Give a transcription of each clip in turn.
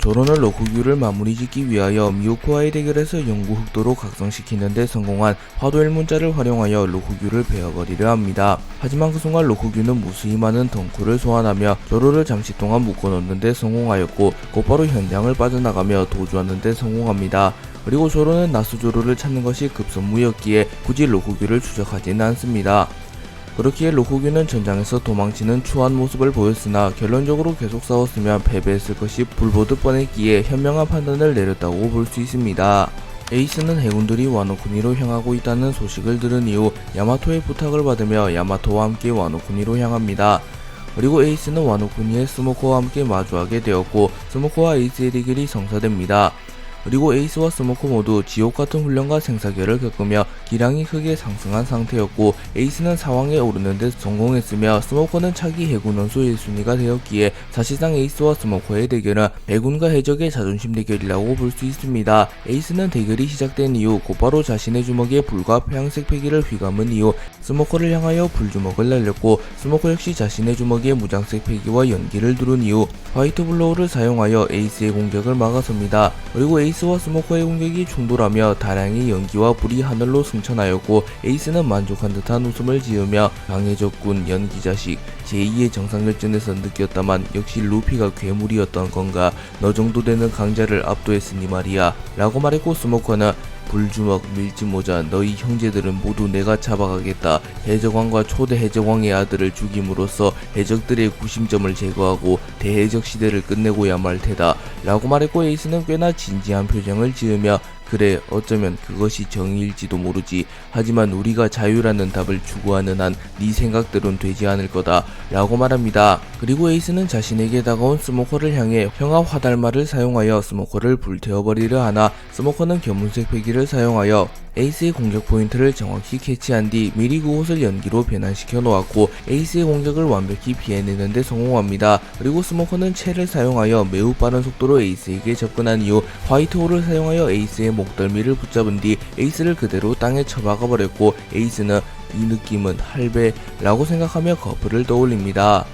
조론을 로쿠규를 마무리 짓기 위하여 미호쿠와의 대결에서 영구 흑도로 각성시키는 데 성공한 화도 1문자를 활용하여 로쿠규를 베어버리려 합니다. 하지만 그 순간 로쿠규는 무수히 많은 덩쿨을 소환하며 조로를 잠시 동안 묶어놓는 데 성공하였고 곧바로 현장을 빠져나가며 도주하는 데 성공합니다. 그리고 조로는 나스조로를 찾는 것이 급선무였기에 굳이 로쿠규를 추적하지는 않습니다. 그렇기에 로쿠규는 전장에서 도망치는 추한 모습을 보였으나 결론적으로 계속 싸웠으면 패배했을 것이 불보듯 뻔했기에 현명한 판단을 내렸다고 볼 수 있습니다. 에이스는 해군들이 와노쿠니로 향하고 있다는 소식을 들은 이후 야마토의 부탁을 받으며 야마토와 함께 와노쿠니로 향합니다. 그리고 에이스는 와노쿠니의 스모커와 함께 마주하게 되었고 스모커와 에이스의 대결이 성사됩니다. 그리고 에이스와 스모커 모두 지옥같은 훈련과 생사결을 겪으며 기량이 크게 상승한 상태였고 에이스는 사왕에 오르는 데 성공했으며 스모커는 차기 해군 원수 1순위가 되었기에 사실상 에이스와 스모커의 대결은 해군과 해적의 자존심 대결이라고 볼 수 있습니다. 에이스는 대결이 시작된 이후 곧바로 자신의 주먹에 불과 폐양색 패기를 휘감은 이후 스모커를 향하여 불주먹을 날렸고 스모커 역시 자신의 주먹에 무장색 패기와 연기를 두른 이후 화이트 블로우를 사용하여 에이스의 공격을 막아섭니다. 그리고 에이스와 스모커의 공격이 충돌하며 다량의 연기와 불이 하늘로 승천하였고 에이스는 만족한 듯한 웃음을 지으며 강해졌군 연기자식, 제2의 정상결전에서 느꼈다만 역시 루피가 괴물이었던 건가, 너 정도 되는 강자를 압도했으니 말이야 라고 말했고 스모커는 불주먹 밀짚모자 너희 형제들은 모두 내가 잡아가겠다. 해적왕과 초대 해적왕의 아들을 죽임으로써 해적들의 구심점을 제거하고 대해적 시대를 끝내고야 말 테다 라고 말했고 에이스는 꽤나 진지한 표정을 지으며 그래 어쩌면 그것이 정의일지도 모르지. 하지만 우리가 자유라는 답을 추구하는 한 네 생각대로는 되지 않을 거다 라고 말합니다. 그리고 에이스는 자신에게 다가온 스모커를 향해 형아 화달마를 사용하여 스모커를 불태워버리려 하나 스모커는 견문색 패기를 사용하여 에이스의 공격 포인트를 정확히 캐치한 뒤 미리 그곳을 연기로 변환시켜 놓았고 에이스의 공격을 완벽히 피해내는 데 성공합니다. 그리고 스모커는 채를 사용하여 매우 빠른 속도로 에이스에게 접근한 이후 화이트홀을 사용하여 에이스의 목덜미를 붙잡은 뒤 에이스를 그대로 땅에 처박아 버렸고 에이스는 이 느낌은 할배라고 생각하며 거프를 떠올립니다.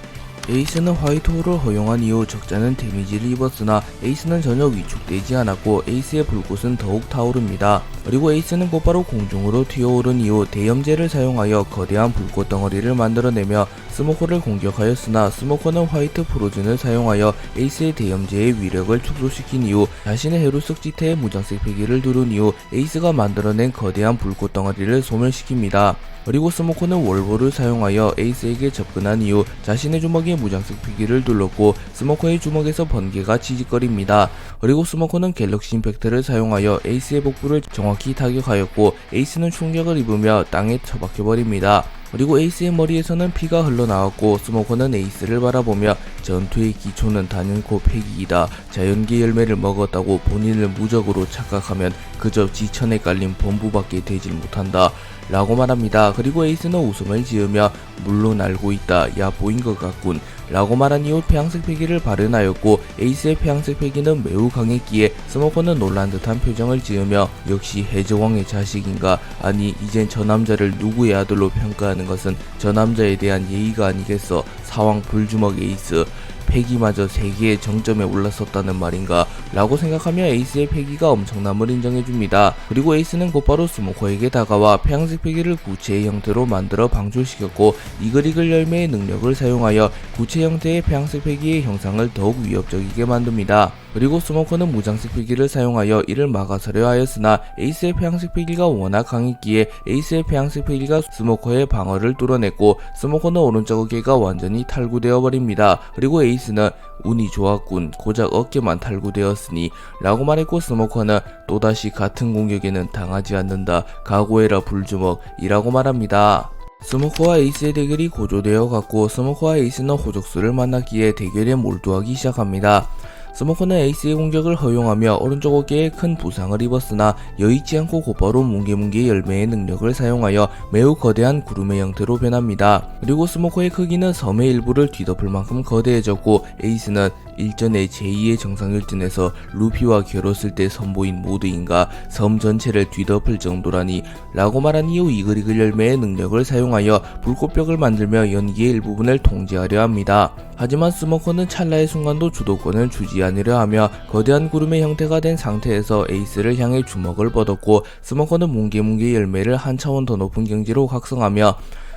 에이스는 화이트홀을 허용한 이후 적잖은 데미지를 입었으나 에이스는 전혀 위축되지 않았고 에이스의 불꽃은 더욱 타오릅니다. 그리고 에이스는 곧바로 공중으로 튀어오른 이후 대염제를 사용하여 거대한 불꽃 덩어리를 만들어내며 스모커를 공격하였으나 스모커는 화이트 프로즌을 사용하여 에이스의 대염제의 위력을 축소시킨 이후 자신의 헤루석 지태의 무장색 패기를 두른 이후 에이스가 만들어낸 거대한 불꽃 덩어리를 소멸시킵니다. 그리고 스모커는 월보를 사용하여 에이스에게 접근한 이후 자신의 주먹에 무장색 패기를 둘렀고 스모커의 주먹에서 번개가 치직거립니다. 그리고 스모커는 갤럭시 임팩트를 사용하여 에이스의 복부를 정확히 타격하였고 에이스는 충격을 입으며 땅에 처박혀버립니다. 그리고 에이스의 머리에서는 피가 흘러나왔고 스모커는 에이스를 바라보며 전투의 기초는 단연코 패기이다. 자연계 열매를 먹었다고 본인을 무적으로 착각하면 그저 지천에 깔린 범부밖에 되질 못한다 라고 말합니다. 그리고 에이스는 웃음을 지으며 물론 알고 있다. 야 보인 것 같군 라고 말한 이후 폐양색 패기를 발현하였고 에이스의 폐양색 패기는 매우 강했기에 스모커는 놀란 듯한 표정을 지으며 역시 해적왕의 자식인가, 아니 이젠 저 남자를 누구의 아들로 평가하는 것은 저 남자에 대한 예의가 아니겠어. 사왕 불주먹 에이스 패기마저 세계의 정점에 올랐었다는 말인가 라고 생각하며 에이스의 패기가 엄청남을 인정해줍니다. 그리고 에이스는 곧바로 스모커에게 다가와 폐양색 패기를 구체의 형태로 만들어 방출시켰고 이글이글 열매의 능력을 사용하여 구체 형태의 폐양색 패기의 형상을 더욱 위협적이게 만듭니다. 그리고 스모커는 무장색 패기를 사용하여 이를 막아서려 하였으나 에이스의 폐양색 패기가 워낙 강했기에 에이스의 폐양색 패기가 스모커의 방어를 뚫어냈고 스모커는 오른쪽 어깨가 완전히 탈구되어 버립니다. 그리고 에이스는 운이 좋았군, 고작 어깨만 탈구되었으니 라고 말했고 스모커는 또다시 같은 공격에는 당하지 않는다. 각오해라 불주먹 이라고 말합니다. 스모커와 에이스의 대결이 고조되어 갔고 스모커와 에이스는 호적수를 만났기에 대결에 몰두하기 시작합니다. 스모커는 에이스의 공격을 허용하며 오른쪽 어깨에 큰 부상을 입었으나 여의치 않고 곧바로 뭉게뭉게 열매의 능력을 사용하여 매우 거대한 구름의 형태로 변합니다. 그리고 스모커의 크기는 섬의 일부를 뒤덮을 만큼 거대해졌고 에이스는 일전에 제2의 정상일전에서 루피와 겨뤘을 때 선보인 모드인가 섬 전체를 뒤덮을 정도라니 라고 말한 이후 이글이글 열매의 능력을 사용하여 불꽃벽을 만들며 연기의 일부분을 통제하려 합니다. 하지만 스모커는 찰나의 순간도 주도권을 주지 않으려 하며 거대한 구름의 형태가 된 상태에서 에이스를 향해 주먹을 뻗었고, 스모커는 뭉게뭉게 열매를 한 차원 더 높은 경지로 각성하며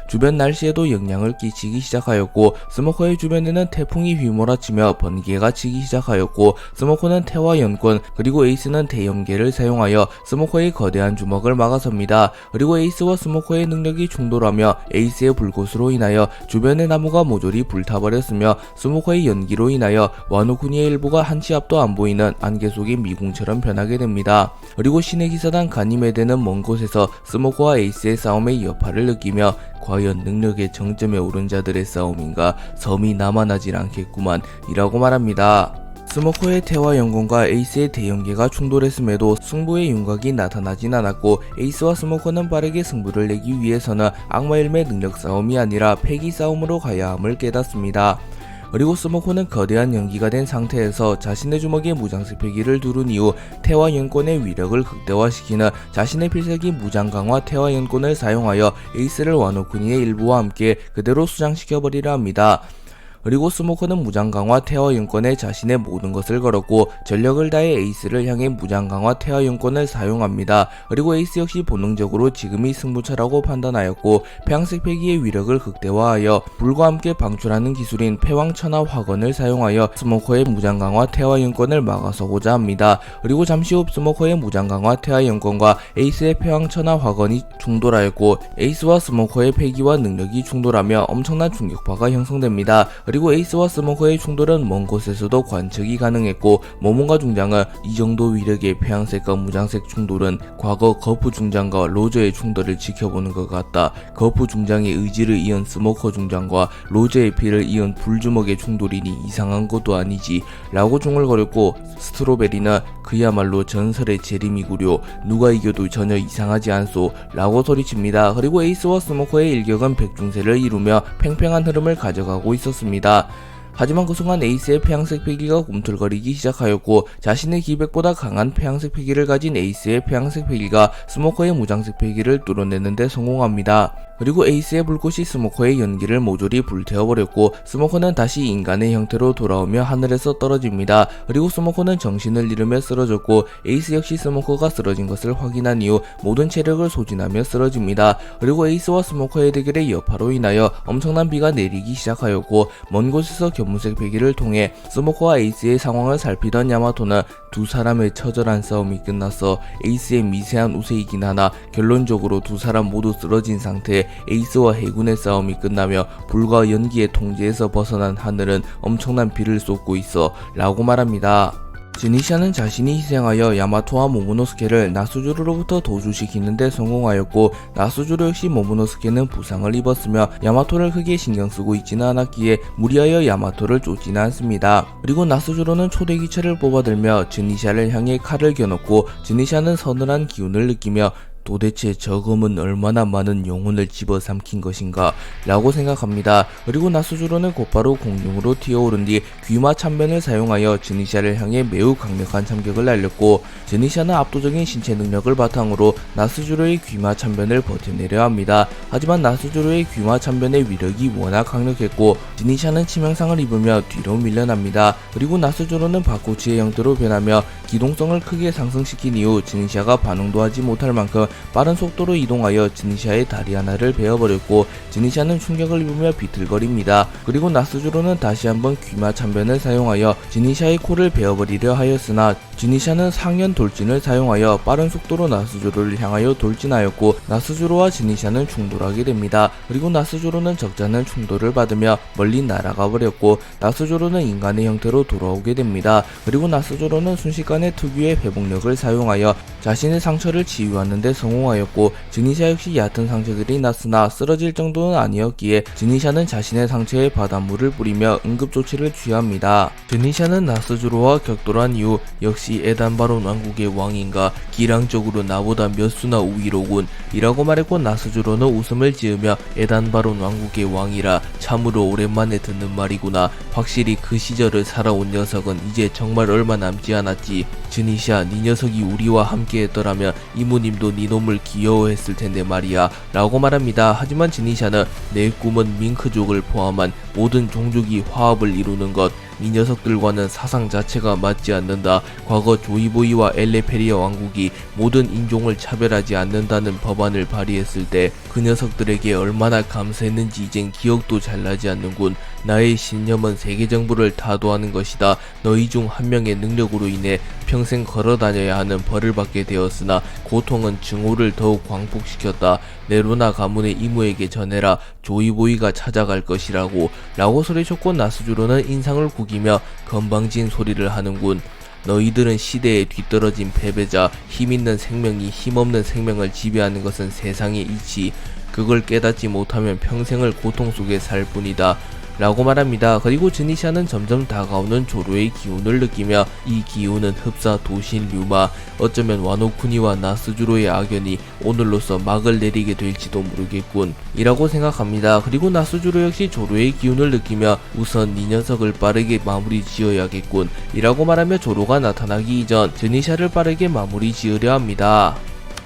주변 날씨에도 영향을 끼치기 시작하였고, 스모커의 주변에는 태풍이 휘몰아치며 번개가 치기 시작하였고, 스모커는 태와 연권 그리고 에이스는 대염계를 사용하여 스모커의 거대한 주먹을 막아섭니다. 그리고 에이스와 스모커의 능력이 충돌하며 에이스의 불꽃으로 인하여 주변의 나무가 모조리 불타버렸으며, 스모커의 연기로 인하여 와노쿠니의 일부가 한 치 앞도 안 보이는 안개 속의 미궁처럼 변하게 됩니다. 그리고 신의 기사단 가니메데는 먼 곳에서 스모커와 에이스의 싸움의 여파를 느끼며 과연 능력의 정점에 오른 자들의 싸움인가, 섬이 남아나질 않겠구만 이라고 말합니다. 스모커의 태와 연건과 에이스의 대연계가 충돌했음에도 승부의 윤곽이 나타나진 않았고, 에이스와 스모커는 빠르게 승부를 내기 위해서는 악마 열매 능력 싸움이 아니라 패기 싸움으로 가야 함을 깨닫습니다. 그리고 스모커는 거대한 연기가 된 상태에서 자신의 주먹에 무장색 패기를 두른 이후 태와 연권의 위력을 극대화시키는 자신의 필살기 무장 강화 태와 연권을 사용하여 에이스를 와노쿠니의 일부와 함께 그대로 수장시켜버리려 합니다. 그리고 스모커는 무장 강화 태화 연권에 자신의 모든 것을 걸었고, 전력을 다해 에이스를 향해 무장 강화 태화 연권을 사용합니다. 그리고 에이스 역시 본능적으로 지금이 승부처라고 판단하였고, 폐왕색 패기의 위력을 극대화하여 불과 함께 방출하는 기술인 패왕천하 화건을 사용하여 스모커의 무장 강화 태화 연권을 막아서고자 합니다. 그리고 잠시 후 스모커의 무장 강화 태화 연권과 에이스의 패왕천하 화건이 충돌하였고, 에이스와 스모커의 패기와 능력이 충돌하며 엄청난 충격파가 형성됩니다. 그리고 에이스와 스모커의 충돌은 먼 곳에서도 관측이 가능했고, 모몬가 중장은 이 정도 위력의 폐왕색과 무장색 충돌은 과거 거프 중장과 로저의 충돌을 지켜보는 것 같다. 거프 중장의 의지를 이은 스모커 중장과 로저의 피를 이은 불주먹의 충돌이니 이상한 것도 아니지 라고 중얼거렸고, 스트로베리는 그야말로 전설의 재림이구려, 누가 이겨도 전혀 이상하지 않소 라고 소리칩니다. 그리고 에이스와 스모커의 일격은 백중세를 이루며 팽팽한 흐름을 가져가고 있었습니다. 하지만 그 순간 에이스의 폐왕색 패기가 꿈틀거리기 시작하였고, 자신의 기백보다 강한 폐왕색 패기를 가진 에이스의 폐왕색 패기가 스모커의 무장색 패기를 뚫어내는데 성공합니다. 그리고 에이스의 불꽃이 스모커의 연기를 모조리 불태워버렸고, 스모커는 다시 인간의 형태로 돌아오며 하늘에서 떨어집니다. 그리고 스모커는 정신을 잃으며 쓰러졌고, 에이스 역시 스모커가 쓰러진 것을 확인한 이후 모든 체력을 소진하며 쓰러집니다. 그리고 에이스와 스모커의 대결의 여파로 인하여 엄청난 비가 내리기 시작하였고, 먼 곳에서 견문색 배기를 통해 스모커와 에이스의 상황을 살피던 야마토는 두 사람의 처절한 싸움이 끝나서 에이스의 미세한 우세이긴 하나 결론적으로 두 사람 모두 쓰러진 상태에 에이스와 해군의 싸움이 끝나며 불과 연기의 통제에서 벗어난 하늘은 엄청난 비를 쏟고 있어 라고 말합니다. 즈니샤는 자신이 희생하여 야마토와 모모노스케를 나스주루로부터 도주시키는데 성공하였고, 나스주루 역시 모모노스케는 부상을 입었으며 야마토를 크게 신경쓰고 있지는 않았기에 무리하여 야마토를 쫓지는 않습니다. 그리고 나스주루는 초대기체를 뽑아들며 즈니샤를 향해 칼을 겨눴고, 즈니샤는 서늘한 기운을 느끼며 도대체 저 검은 얼마나 많은 영혼을 집어삼킨 것인가 라고 생각합니다. 그리고 나스주로는 곧바로 공중으로 튀어오른 뒤 귀마 참변을 사용하여 즈니샤를 향해 매우 강력한 참격을 날렸고, 즈니샤는 압도적인 신체 능력을 바탕으로 나스주로의 귀마 참변을 버텨내려 합니다. 하지만 나스주로의 귀마 참변의 위력이 워낙 강력했고, 즈니샤는 치명상을 입으며 뒤로 밀려납니다. 그리고 나스주로는 바코치의 형태로 변하며 기동성을 크게 상승시킨 이후 즈니샤가 반응도 하지 못할 만큼 빠른 속도로 이동하여 즈니샤의 다리 하나를 베어버렸고, 즈니샤는 충격을 입으며 비틀거립니다. 그리고 나스주로는 다시 한번 귀마 참변을 사용하여 즈니샤의 코를 베어버리려 하였으나, 즈니샤는 상연 돌진을 사용하여 빠른 속도로 나스주로를 향하여 돌진하였고, 나스주로와 즈니샤는 충돌하게 됩니다. 그리고 나스주로는 적잖은 충돌을 받으며 멀리 날아가 버렸고, 나스주로는 인간의 형태로 돌아오게 됩니다. 그리고 나스주로는 순식간에 순간의 특유의 회복력을 사용하여 자신의 상처를 치유하는 데 성공하였고, 즈니샤 역시 얕은 상처들이 났으나 쓰러질 정도는 아니었기에 즈니샤는 자신의 상처에 바닷물을 뿌리며 응급조치를 취합니다. 즈니샤는 나스주로와 격돌한 이후 역시 에단바론 왕국의 왕인가, 기량적으로 나보다 몇 수나 우위로군 이라고 말했고, 나스주로는 웃음을 지으며 에단바론 왕국의 왕이라 참으로 오랜만에 듣는 말이구나. 확실히 그 시절을 살아온 녀석은 이제 정말 얼마 남지 않았지. 즈니샤, 네 녀석이 우리와 함께 했더라면 이모님도 네 놈을 귀여워했을 텐데 말이야 라고 말합니다. 하지만 즈니샤는 내 꿈은 밍크족을 포함한 모든 종족이 화합을 이루는 것, 이 녀석들과는 사상 자체가 맞지 않는다. 과거 조이보이와 엘레페리아 왕국이 모든 인종을 차별하지 않는다는 법안을 발의했을 때 그 녀석들에게 얼마나 감사했는지 이젠 기억도 잘 나지 않는군. 나의 신념은 세계 정부를 타도하는 것이다. 너희 중 한 명의 능력으로 인해 평생 걸어다녀야 하는 벌을 받게 되었으나 고통은 증오를 더욱 광폭시켰다. 네로나 가문의 이모에게 전해라. 조이보이가 찾아갈 것이라고 라고 소리쳤고, 나스주로는 인상을 구기며 건방진 소리를 하는군. 너희들은 시대에 뒤떨어진 패배자, 힘있는 생명이 힘없는 생명을 지배하는 것은 세상의 이치, 그걸 깨닫지 못하면 평생을 고통 속에 살 뿐이다 라고 말합니다. 그리고 즈니샤는 점점 다가오는 조로의 기운을 느끼며 이 기운은 흡사 도신 류마, 어쩌면 와노쿠니와 나스주로의 악연이 오늘로서 막을 내리게 될지도 모르겠군 이라고 생각합니다. 그리고 나스주로 역시 조로의 기운을 느끼며 우선 이 녀석을 빠르게 마무리 지어야겠군 이라고 말하며 조로가 나타나기 이전 즈니샤를 빠르게 마무리 지으려 합니다.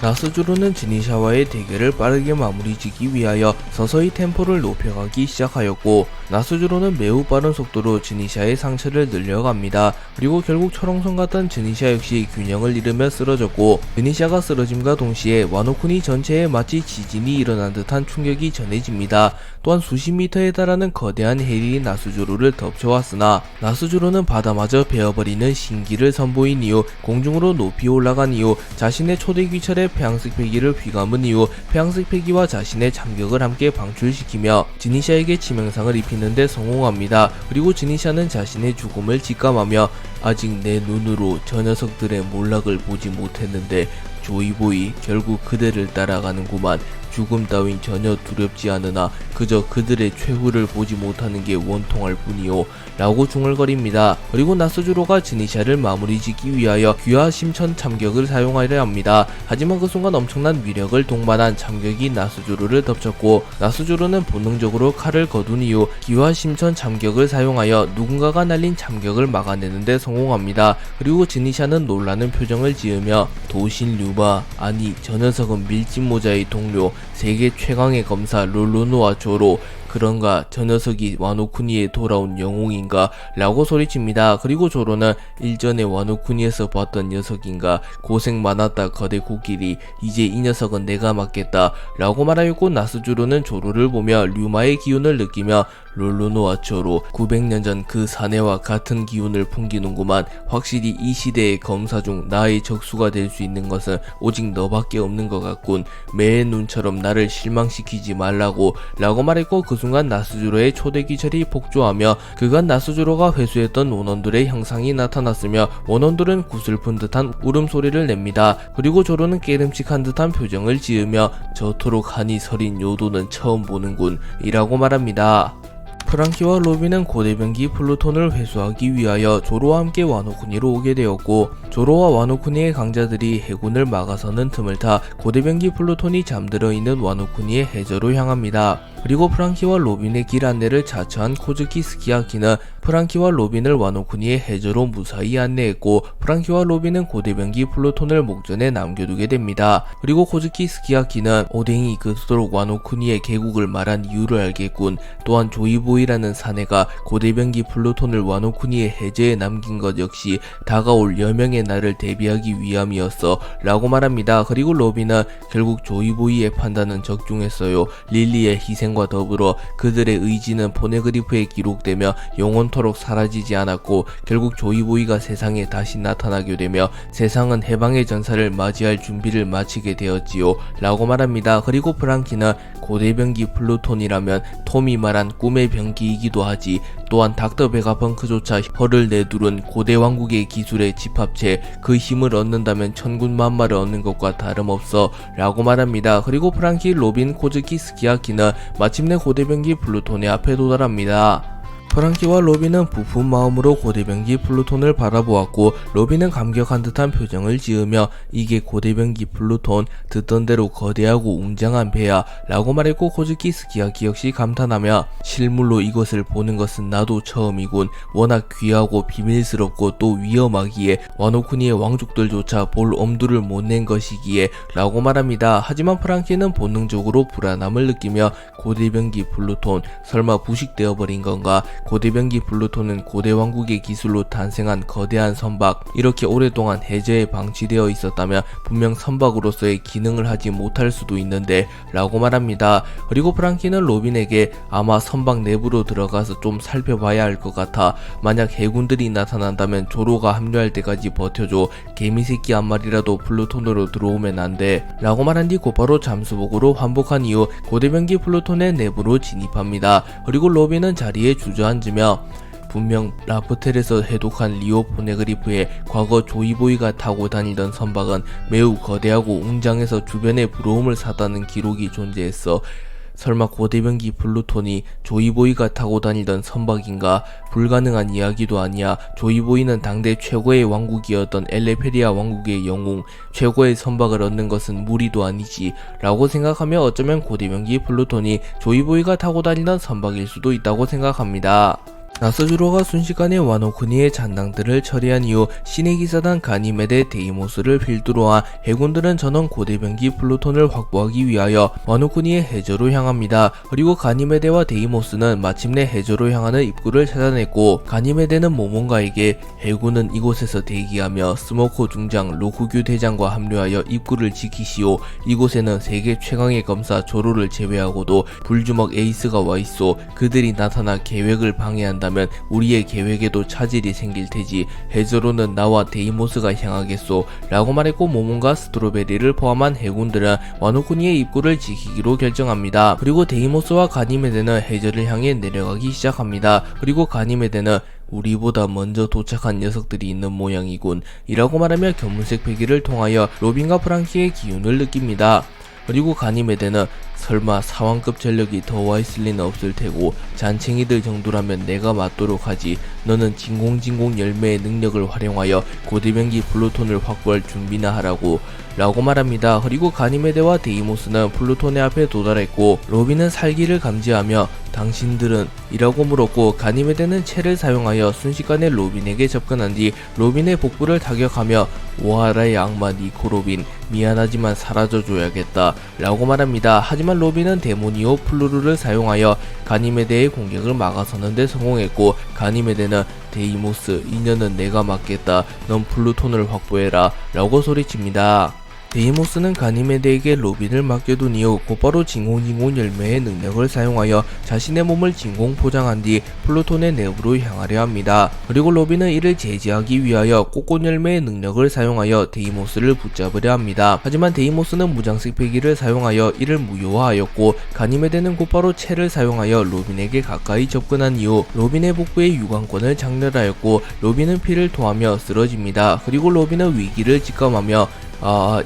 나스주로는 즈니샤와의 대결을 빠르게 마무리 지기 위하여 서서히 템포를 높여가기 시작하였고, 나스주로는 매우 빠른 속도로 즈니샤의 상처를 늘려갑니다. 그리고 결국 철옹성 같던 즈니샤 역시 균형을 잃으며 쓰러졌고, 즈니샤가 쓰러짐과 동시에 와노쿠니 전체에 마치 지진이 일어난 듯한 충격이 전해집니다. 또한 수십 미터에 달하는 거대한 해일이 나스주로를 덮쳐왔으나 나스주로는 바다마저 베어버리는 신기를 선보인 이후, 공중으로 높이 올라간 이후, 자신의 초대 귀철에 폐양색 패기를 휘감은 이후 폐양색 패기와 자신의 참격을 함께 방출시키며 즈니샤에게 치명상을 입히는데 성공합니다. 그리고 즈니샤는 자신의 죽음을 직감하며 아직 내 눈으로 저 녀석들의 몰락을 보지 못했는데 조이보이 결국 그대를 따라가는구만. 죽음 따윈 전혀 두렵지 않으나 그저 그들의 최후를 보지 못하는 게 원통할 뿐이요 라고 중얼거립니다. 그리고 나스주로가 즈니샤를 마무리 짓기 위하여 귀화 심천 참격을 사용하려 합니다. 하지만 그 순간 엄청난 위력을 동반한 참격이 나스주로를 덮쳤고, 나스주로는 본능적으로 칼을 거둔 이후 귀화 심천 참격을 사용하여 누군가가 날린 참격을 막아내는데 성공합니다. 그리고 즈니샤는 놀라는 표정을 지으며 도신 류바, 아니 저 녀석은 밀짚모자의 동료 세계 최강의 검사 롤로노와 조로, 그런가 저 녀석이 와노쿠니에 돌아온 영웅인가 라고 소리칩니다. 그리고 조로는 일전에 와노쿠니에서 봤던 녀석인가, 고생 많았다 거대 코끼리, 이제 이 녀석은 내가 맡겠다 라고 말하였고, 나스주로는 조로를 보며 류마의 기운을 느끼며 롤로노와 조로, 900년 전 그 사내와 같은 기운을 풍기는구만. 확실히 이 시대의 검사 중 나의 적수가 될 수 있는 것은 오직 너밖에 없는 것 같군. 매의 눈처럼 나를 실망시키지 말라고 라고 말했고, 그 순간 나스주로의 초대 기철이 폭주하며 그간 나스주로가 회수했던 원원들의 형상이 나타났으며 원원들은 구슬픈 듯한 울음소리를 냅니다. 그리고 조로는 깨름칙한 듯한 표정을 지으며 저토록 한이 서린 요도는 처음 보는군 이라고 말합니다. 프랑키와 로빈은 고대병기 플루톤을 회수하기 위하여 조로와 함께 와노쿠니로 오게 되었고, 조로와 와노쿠니의 강자들이 해군을 막아서는 틈을 타 고대병기 플루톤이 잠들어 있는 와노쿠니의 해저로 향합니다. 그리고 프랑키와 로빈의 길 안내를 자처한 코즈키 스키야키는 프랑키와 로빈을 와노쿠니의 해저로 무사히 안내했고, 프랑키와 로빈은 고대병기 플루톤을 목전에 남겨두게 됩니다. 그리고 코즈키 스키야키는 오뎅이 그토록 와노쿠니의 개국을 말한 이유를 알겠군. 또한 조이보이라는 사내가 고대병기 플루톤을 와노쿠니의 해저에 남긴 것 역시 다가올 여명의 날을 대비하기 위함이었어 라고 말합니다. 그리고 로빈은 결국 조이보이의 판단은 적중했어요. 릴리의 희생과 더불어 그들의 의지는 포네그리프에 기록되며 영원토록 사라지지 않았고, 결국 조이보이가 세상에 다시 나타나게 되며 세상은 해방의 전사를 맞이할 준비를 마치게 되었지요 라고 말합니다. 그리고 프랑키는 고대병기 플루톤이라면 톰이 말한 꿈의 병기이기도 하지, 또한 닥터 베가펑크조차 혀를 내두른 고대 왕국의 기술에 집합체 있는데 그 힘을 얻는다면 천군만마를 얻는 것과 다름없어 라고 말합니다. 그리고 프랑키, 로빈, 코즈키, 스키야키는 마침내 고대병기 플루톤의 앞에 도달합니다. 프랑키와 로빈은 부푼 마음으로 고대병기 플루톤을 바라보았고 로빈은 감격한 듯한 표정을 지으며 이게 고대병기 플루톤, 듣던 대로 거대하고 웅장한 배야 라고 말했고 코즈키, 스키야키 역시 감탄하며 실물로 이것을 보는 것은 나도 처음이군. 워낙 귀하고 비밀스럽고 또 위험하기에 와노쿠니의 왕족들조차 볼 엄두를 못 낸 것이기에 라고 말합니다. 하지만 프랑키는 본능적으로 불안함을 느끼며 고대병기 플루톤 설마 부식되어 버린 건가? 고대병기 플루톤은 고대 왕국의 기술로 탄생한 거대한 선박, 이렇게 오랫동안 해저에 방치되어 있었다면 분명 선박으로서의 기능을 하지 못할 수도 있는데 라고 말합니다. 그리고 프랑키는 로빈에게 아마 선박 내부로 들어가서 좀 살펴봐야 할 것 같아. 만약 해군들이 나타난다면 조로가 합류할 때까지 버텨줘. 개미새끼 한 마리라도 플루톤으로 들어오면 안 돼 라고 말한 뒤 곧바로 잠수복으로 환복한 이후 고대병기 플루톤의 내부로 진입합니다. 그리고 로빈은 자리에 주저앉으며 분명 라프텔에서 해독한 리오 포네그리프의 과거 조이보이가 타고 다니던 선박은 매우 거대하고 웅장해서 주변에 부러움을 사다는 기록이 존재했어. 설마 고대병기 플루톤이 조이보이가 타고 다니던 선박인가? 불가능한 이야기도 아니야. 조이보이는 당대 최고의 왕국이었던 엘레페리아 왕국의 영웅, 최고의 선박을 얻는 것은 무리도 아니지 라고 생각하며 어쩌면 고대병기 플루톤이 조이보이가 타고 다니던 선박일 수도 있다고 생각합니다. 나스주로가 순식간에 와노쿠니의 잔당들을 처리한 이후 신의 기사단 가니메데 데이모스를 필두로 한 해군들은 전원 고대병기 플루톤을 확보하기 위하여 와노쿠니의 해저로 향합니다. 그리고 가니메데와 데이모스는 마침내 해저로 향하는 입구를 찾아냈고 가니메데는 모몬가에게 해군은 이곳에서 대기하며 스모코 중장 로쿠규 대장과 합류하여 입구를 지키시오. 이곳에는 세계 최강의 검사 조로를 제외하고도 불주먹 에이스가 와있소. 그들이 나타나 계획을 방해한다 면 우리의 계획에도 차질이 생길 테지. 해저로는 나와 데이모스가 향하겠소 라고 말했고 모몬과 스트로베리를 포함한 해군들은 와노쿠니의 입구를 지키기로 결정합니다. 그리고 데이모스와 가니메데는 해저를 향해 내려가기 시작합니다. 그리고 가니메데는 우리보다 먼저 도착한 녀석들이 있는 모양이군 이라고 말하며 견문색 패기를 통하여 로빈과 프랑키의 기운을 느낍니다. 그리고 가니메데는 설마 사왕급 전력이 더 와있을 리는 없을 테고 잔챙이들 정도라면 내가 맞도록 하지. 너는 진공진공 열매의 능력을 활용하여 고대병기 플루톤을 확보할 준비나 하라고 라고 말합니다. 그리고 가니메데와 데이모스는 플루톤의 앞에 도달했고 로빈은 살기를 감지하며 당신들은? 이라고 물었고 가니메데는 채를 사용하여 순식간에 로빈에게 접근한 뒤 로빈의 복부를 타격하며 오하라의 악마 니코 로빈, 미안하지만 사라져줘야겠다 라고 말합니다. 하지만 로빈은 데모니오 플루르를 사용하여 가니메데의 공격을 막아서는 데 성공했고 가니메데는 데이모스, 이년은 내가 맡겠다. 넌 플루톤을 확보해라 라고 소리칩니다. 데이모스는 가니메데에게 로빈을 맡겨둔 이후 곧바로 진공진공 열매의 능력을 사용하여 자신의 몸을 진공 포장한 뒤 플루톤의 내부로 향하려 합니다. 그리고 로빈은 이를 제지하기 위하여 꽃꽃 열매의 능력을 사용하여 데이모스를 붙잡으려 합니다. 하지만 데이모스는 무장색 패기를 사용하여 이를 무효화하였고 가니메데는 곧바로 채를 사용하여 로빈에게 가까이 접근한 이후 로빈의 복부의 유관권을 장렬하였고 로빈은 피를 토하며 쓰러집니다. 그리고 로빈은 위기를 직감하며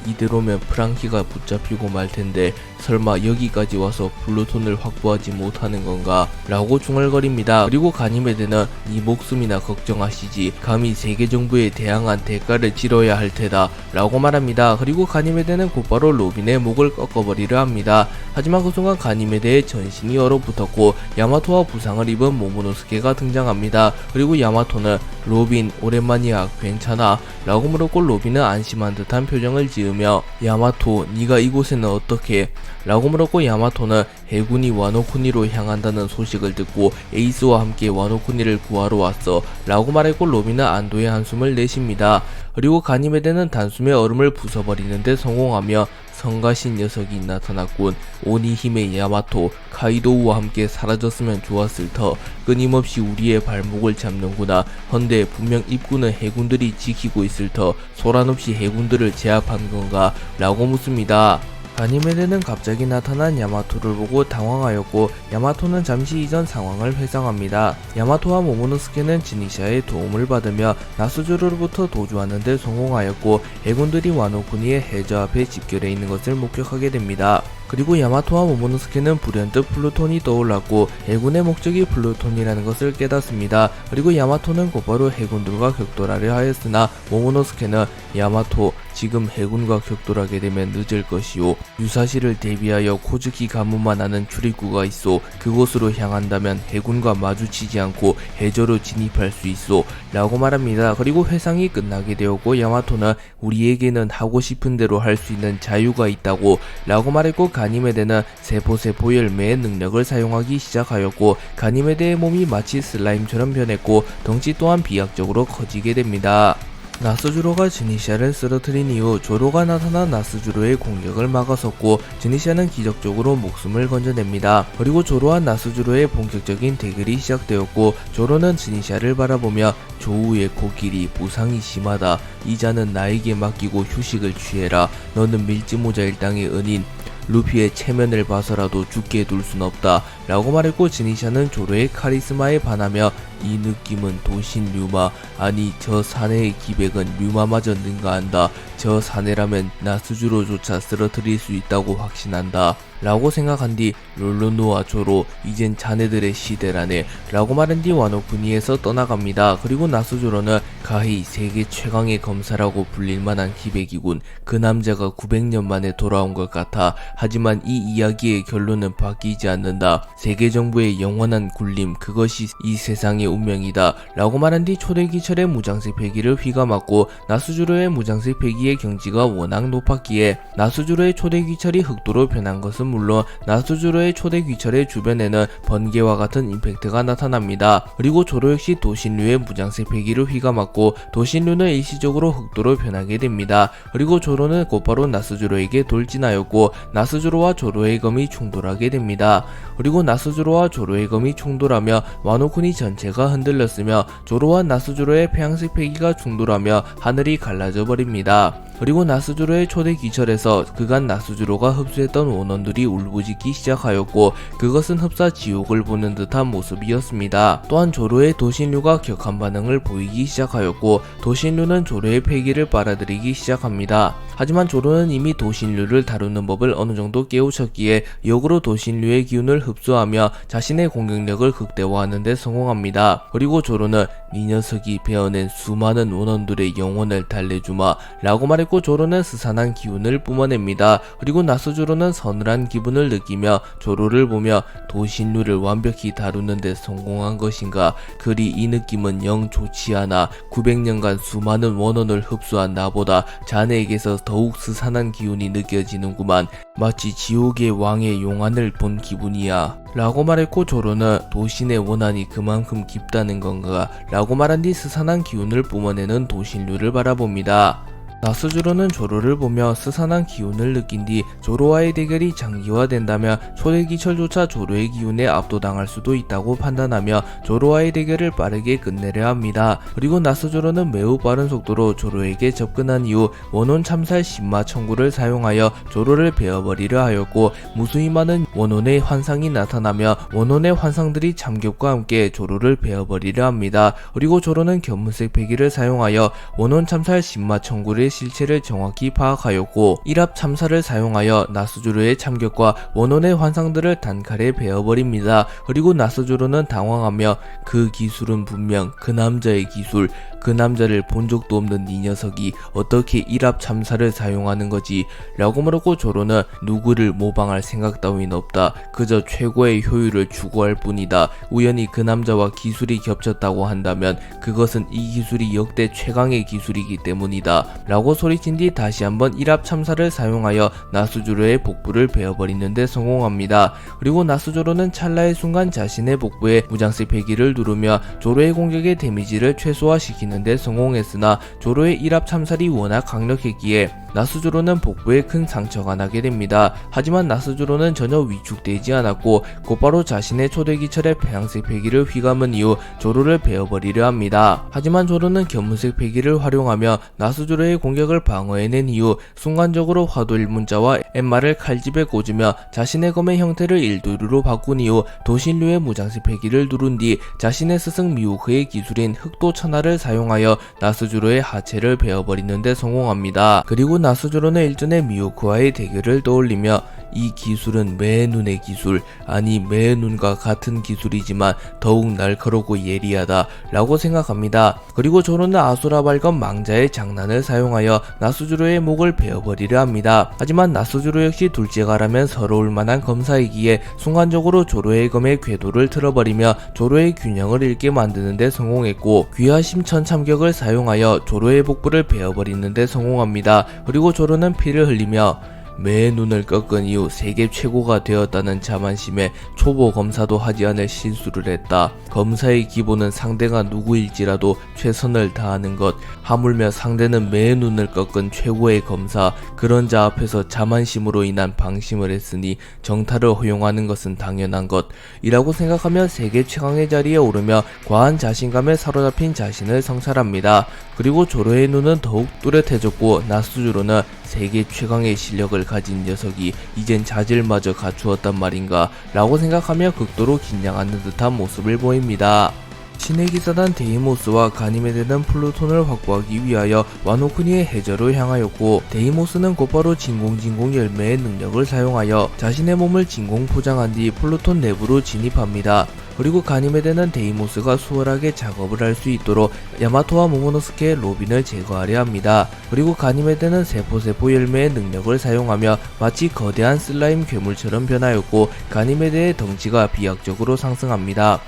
이대로면 프랑키가 붙잡히고 말텐데 설마 여기까지 와서 플루톤을 확보하지 못하는 건가 라고 중얼거립니다. 그리고 가니메데는 네 목숨이나 걱정하시지. 감히 세계 정부에 대항한 대가를 치러야 할 테다 라고 말합니다. 그리고 가니메데는 곧바로 로빈의 목을 꺾어버리려 합니다. 하지만 그 순간 가니메데의 전신이 얼어붙었고 야마토와 부상을 입은 모모노스케가 등장합니다. 그리고 야마토는 로빈 오랜만이야 괜찮아? 라고 물었고 로빈은 안심한 듯한 표정을 지으며 야마토 네가 이곳에는 어떻게? 라고 물었고 야마토는 해군이 와노쿠니로 향한다는 소식을 듣고 에이스와 함께 와노쿠니를 구하러 왔어 라고 말했고 로빈은 안도의 한숨을 내쉽니다. 그리고 가니메데는 단숨에 얼음을 부숴버리는데 성공하며 성가신 녀석이 나타났군. 오니힘의 야마토, 카이도우와 함께 사라졌으면 좋았을 터. 끊임없이 우리의 발목을 잡는구나. 헌데 분명 입구는 해군들이 지키고 있을 터. 소란없이 해군들을 제압한 건가? 라고 묻습니다. 가니메데는 갑자기 나타난 야마토를 보고 당황하였고 야마토는 잠시 이전 상황을 회상합니다. 야마토와 모모노스케는 지니샤의 도움을 받으며 나스주로로부터 도주하는 데 성공하였고 해군들이 와노쿠니의 해저 앞에 집결해 있는 것을 목격하게 됩니다. 그리고 야마토와 모모노스케는 불현듯 플루톤이 떠올랐고 해군의 목적이 플루톤이라는 것을 깨닫습니다. 그리고 야마토는 곧바로 해군들과 격돌하려 하였으나 모모노스케는 야마토 지금 해군과 격돌하게 되면 늦을 것이오. 유사시를 대비하여 코즈키 가문만 아는 출입구가 있어. 그곳으로 향한다면 해군과 마주치지 않고 해저로 진입할 수 있어 라고 말합니다. 그리고 회상이 끝나게 되었고 야마토는 우리에게는 하고 싶은 대로 할 수 있는 자유가 있다고 라고 말했고 가니메데는 세포 열매의 능력을 사용하기 시작하였고 가니메데의 몸이 마치 슬라임처럼 변했고 덩치 또한 비약적으로 커지게 됩니다. 나스주로가 지니샤를 쓰러뜨린 이후 조로가 나타나 나스주로의 공격을 막아섰고 지니샤는 기적적으로 목숨을 건져냅니다. 그리고 조로와 나스주로의 본격적인 대결이 시작되었고 조로는 지니샤를 바라보며 조우의 코끼리 부상이 심하다. 이자는 나에게 맡기고 휴식을 취해라. 너는 밀짚모자 일당의 은인 루피의 체면을 봐서라도 죽게 둘 순 없다 라고 말했고 지니샤는 조로의 카리스마에 반하며 이 느낌은 도신 류마 아니 저 사내의 기백은 류마마저 능가한다. 저 사내라면 나스주로조차 쓰러뜨릴 수 있다고 확신한다 라고 생각한 뒤 롤로노와 조로 이젠 자네들의 시대라네 라고 말한 뒤 와노쿠니에서 떠나갑니다. 그리고 나스주로는 가히 세계 최강의 검사라고 불릴 만한 기백이군. 그 남자가 900년 만에 돌아온 것 같아. 하지만 이 이야기의 결론은 바뀌지 않는다. 세계 정부의 영원한 굴림 그것이 이 세상의 운명이다 라고 말한 뒤 초대기철의 무장색 패기를 휘감았고 나스주로의 무장색 패기의 경지가 워낙 높았기에 나스주로의 초대귀철이 흑도로 변한 것은 물론 나스주로의 초대귀철의 주변에는 번개와 같은 임팩트가 나타납니다. 그리고 조로 역시 도신류의 무장색 패기를 휘감았고 도신류는 일시적으로 흑도로 변하게 됩니다. 그리고 조로는 곧바로 나스주로에게 돌진하였고 나스주로와 조로의 검이 충돌하게 됩니다. 그리고 나스주로와 조로의 검이 충돌하며 와노쿠니 전체가 흔들렸으며 조로와 나스주로의 폐양색 패기가 충돌하며 하늘이 갈라져 버립니다. 그리고 나스주로의 초대 기철에서 그간 나스주로가 흡수했던 원원들이 울부짖기 시작하였고 그것은 흡사 지옥을 보는 듯한 모습이었습니다. 또한 조로의 도신류가 격한 반응을 보이기 시작하였고 도신류는 조로의 패기를 빨아들이기 시작합니다. 하지만 조로는 이미 도신류를 다루는 법을 어느정도 깨우쳤기에 역으로 도신류의 기운을 흡수하며 자신의 공격력을 극대화하는 데 성공합니다. 그리고 조로는 이 녀석이 베어낸 수많은 원원들의 영혼을 달래주마 라고 말했고 조로는 스산한 기운을 뿜어냅니다. 그리고 나스주로는 서늘한 기분을 느끼며 조로를 보며 도신류를 완벽히 다루는 데 성공한 것인가. 그리 이 느낌은 영 좋지 않아. 900년간 수많은 원원을 흡수한 나보다 자네에게서 더욱 스산한 기운이 느껴지는구만. 마치 지옥의 왕의 용안을 본 기분이야 라고 말했고 조로는 도신의 원한이 그만큼 깊다는 건가 라고 말한 뒤 스산한 기운을 뿜어내는 도신류를 바라봅니다. 나스주로는 조로를 보며 스산한 기운을 느낀 뒤 조로와의 대결이 장기화된다면 초대기철조차 조로의 기운에 압도당할 수도 있다고 판단하며 조로와의 대결을 빠르게 끝내려 합니다. 그리고 나스주로는 매우 빠른 속도로 조로에게 접근한 이후 원혼 참살 신마 청구를 사용하여 조로를 베어버리려 하였고 무수히 많은 원혼의 환상이 나타나며 원혼의 환상들이 참격과 함께 조로를 베어버리려 합니다. 그리고 조로는 견문색 패기를 사용하여 원혼 참살 신마 청구를 실체를 정확히 파악하였고 일합 참사를 사용하여 나스주로의 참격과 원혼의 환상들을 단칼에 베어버립니다. 그리고 나스주로는 당황하며 그 기술은 분명 그 남자의 기술, 그 남자를 본 적도 없는 이 녀석이 어떻게 일합 참사를 사용하는 거지 라고 물었고 조로는 누구를 모방할 생각 따윈 없다. 그저 최고의 효율을 추구할 뿐이다. 우연히 그 남자와 기술이 겹쳤다고 한다면 그것은 이 기술이 역대 최강의 기술이기 때문이다 라고 소리친 뒤 다시 한번 일합 참사를 사용하여 나스주로의 복부를 베어버리는 데 성공합니다. 그리고 나스주로는 찰나의 순간 자신의 복부에 무장색 패기를 누르며 조로의 공격의 데미지를 최소화시키는 데 성공했으나 조로의 일합 참살이 워낙 강력했기에 나스조로는 복부에 큰 상처가 나게 됩니다. 하지만 나스조로는 전혀 위축되지 않았고 곧바로 자신의 초대기철의 폐양색 패기를 휘감은 이후 조로를 베어버리려 합니다. 하지만 조로는 견문색 패기를 활용하며 나스조로의 공격을 방어해낸 이후 순간적으로 화도 일문자와 엠마를 칼집에 꽂으며 자신의 검의 형태를 일도류로 바꾼 이후 도신류의 무장색 패기를 누른 뒤 자신의 스승 미호크의 기술인 흑도 천하를 사용하여 나스조로의 하체를 베어버리는 데 성공합니다. 그리고 나스조로는 일전에 미호크와의 대결을 떠올리며 이 기술은 매눈의 기술, 아니 매눈과 같은 기술이지만 더욱 날카롭고 예리하다 라고 생각합니다. 그리고 조로는 아수라 발검 망자의 장난을 사용하여 나스조로의 목을 베어버리려 합니다. 하지만 나스조로 역시 둘째가라면 서러울 만한 검사이기에 순간적으로 조로의 검의 궤도를 틀어버리며 조로의 균형을 잃게 만드는 데 성공했고 귀하 심천참격을 사용하여 조로의 복부를 베어버리는 데 성공합니다. 그리고 조로는 피를 흘리며 매의 눈을 꺾은 이후 세계 최고가 되었다는 자만심에 초보 검사도 하지 않을 실수를 했다. 검사의 기본은 상대가 누구일지라도 최선을 다하는 것, 하물며 상대는 매의 눈을 꺾은 최고의 검사, 그런 자 앞에서 자만심으로 인한 방심을 했으니 정타를 허용하는 것은 당연한 것 이라고 생각하며 세계 최강의 자리에 오르며 과한 자신감에 사로잡힌 자신을 성찰합니다. 그리고 조로의 눈은 더욱 뚜렷해졌고 나스조로는 세계 최강의 실력을 가진 녀석이 이젠 자질마저 갖추었단 말인가 라고 생각하며 극도로 긴장하는 듯한 모습을 보입니다. 신의 기사단 데이모스와 가니메데는 플루톤을 확보하기 위하여 와노쿠니의 해저로 향하였고 데이모스는 곧바로 진공 열매의 능력을 사용하여 자신의 몸을 진공 포장한 뒤 플루톤 내부로 진입합니다. 그리고 가니메데는 데이모스가 수월하게 작업을 할 수 있도록 야마토와 모모노스케의 로빈을 제거하려 합니다. 그리고 가니메데는 세포 열매의 능력을 사용하며 마치 거대한 슬라임 괴물처럼 변하였고 가니메데의 덩치가 비약적으로 상승합니다.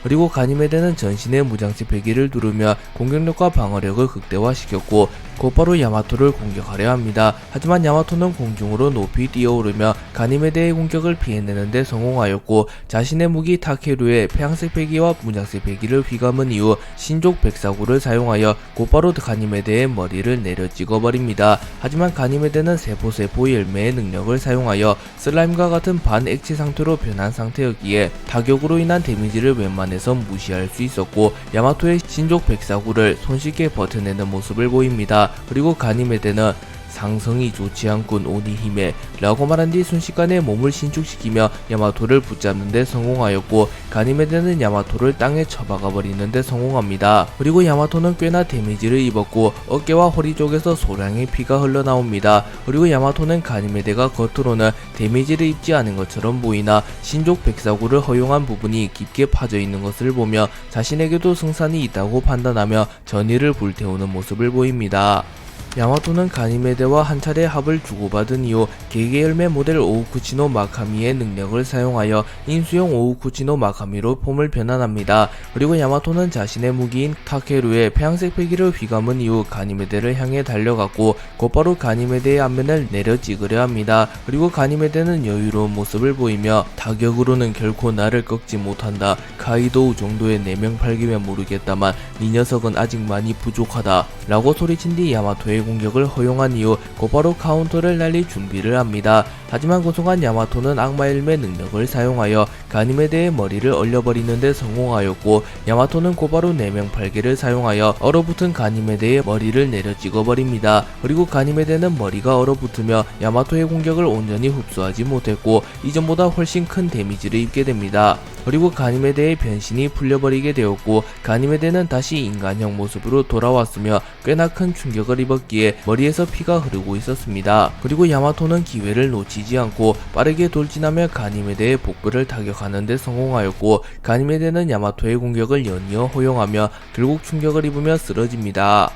그리고 가니메데는 전신의 무장색 패기를 누르며 공격력과 방어력을 극대화시켰고 곧바로 야마토를 공격하려 합니다. 하지만 야마토는 공중으로 높이 뛰어오르며 가니메데의 공격을 피해내는 데 성공하였고 자신의 무기 타케루의 폐양색 패기와 무장색 패기를 휘감은 이후 신족 백사구를 사용하여 곧바로 가니메데의 머리를 내려 찍어버립니다. 하지만 가니메데는 세포 열매의 능력을 사용하여 슬라임과 같은 반액체 상태로 변한 상태였기에 타격으로 인한 데미지를 웬만해서 무시할 수 있었고 야마토의 신족 백사구를 손쉽게 버텨내는 모습을 보입니다. 그리고 가니메데는 상성이 좋지 않군 오니히메 라고 말한 뒤 순식간에 몸을 신축시키며 야마토를 붙잡는 데 성공하였고 가니메데는 야마토를 땅에 처박아 버리는 데 성공합니다. 그리고 야마토는 꽤나 데미지를 입었고 어깨와 허리 쪽에서 소량의 피가 흘러나옵니다. 그리고 야마토는 가니메데가 겉으로는 데미지를 입지 않은 것처럼 보이나 신족 백사구를 허용한 부분이 깊게 파져 있는 것을 보며 자신에게도 승산이 있다고 판단하며 전의를 불태우는 모습을 보입니다. 야마토는 가니메데와 한 차례 합을 주고받은 이후 개개열매 모델 오우쿠치노 마카미의 능력을 사용하여 인수형 오우쿠치노 마카미로 폼을 변환합니다. 그리고 야마토는 자신의 무기인 타케루의 폐양색 패기를 휘감은 이후 가니메데를 향해 달려갔고 곧바로 가니메데의 앞면을 내려 찍으려 합니다. 그리고 가니메데는 여유로운 모습을 보이며 타격으로는 결코 나를 꺾지 못한다. 카이도우 정도의 내명팔기면 모르겠다만 이 녀석은 아직 많이 부족하다 라고 소리친 뒤 야마토의 공격을 허용한 이후 곧바로 카운터를 날릴 준비를 합니다. 하지만 그 순간 야마토는 악마일매 능력을 사용하여 가니메데의 머리를 얼려버리는 데 성공하였고 야마토는 곧바로 내명팔개를 사용하여 얼어붙은 가니메데의 머리를 내려 찍어버립니다. 그리고 가니메데는 머리가 얼어붙으며 야마토의 공격을 온전히 흡수하지 못했고 이전보다 훨씬 큰 데미지를 입게 됩니다. 그리고 가니메데의 변신이 풀려버리게 되었고 가니메데는 다시 인간형 모습으로 돌아왔으며 꽤나 큰 충격을 입었기에 머리에서 피가 흐르고 있었습니다. 그리고 야마토는 기회를 놓치지 않고 빠르게 돌진하며 가니메데의 복부를 타격하는 데 성공하였고 가니메데는 야마토의 공격을 연이어 허용하며 결국 충격을 입으며 쓰러집니다.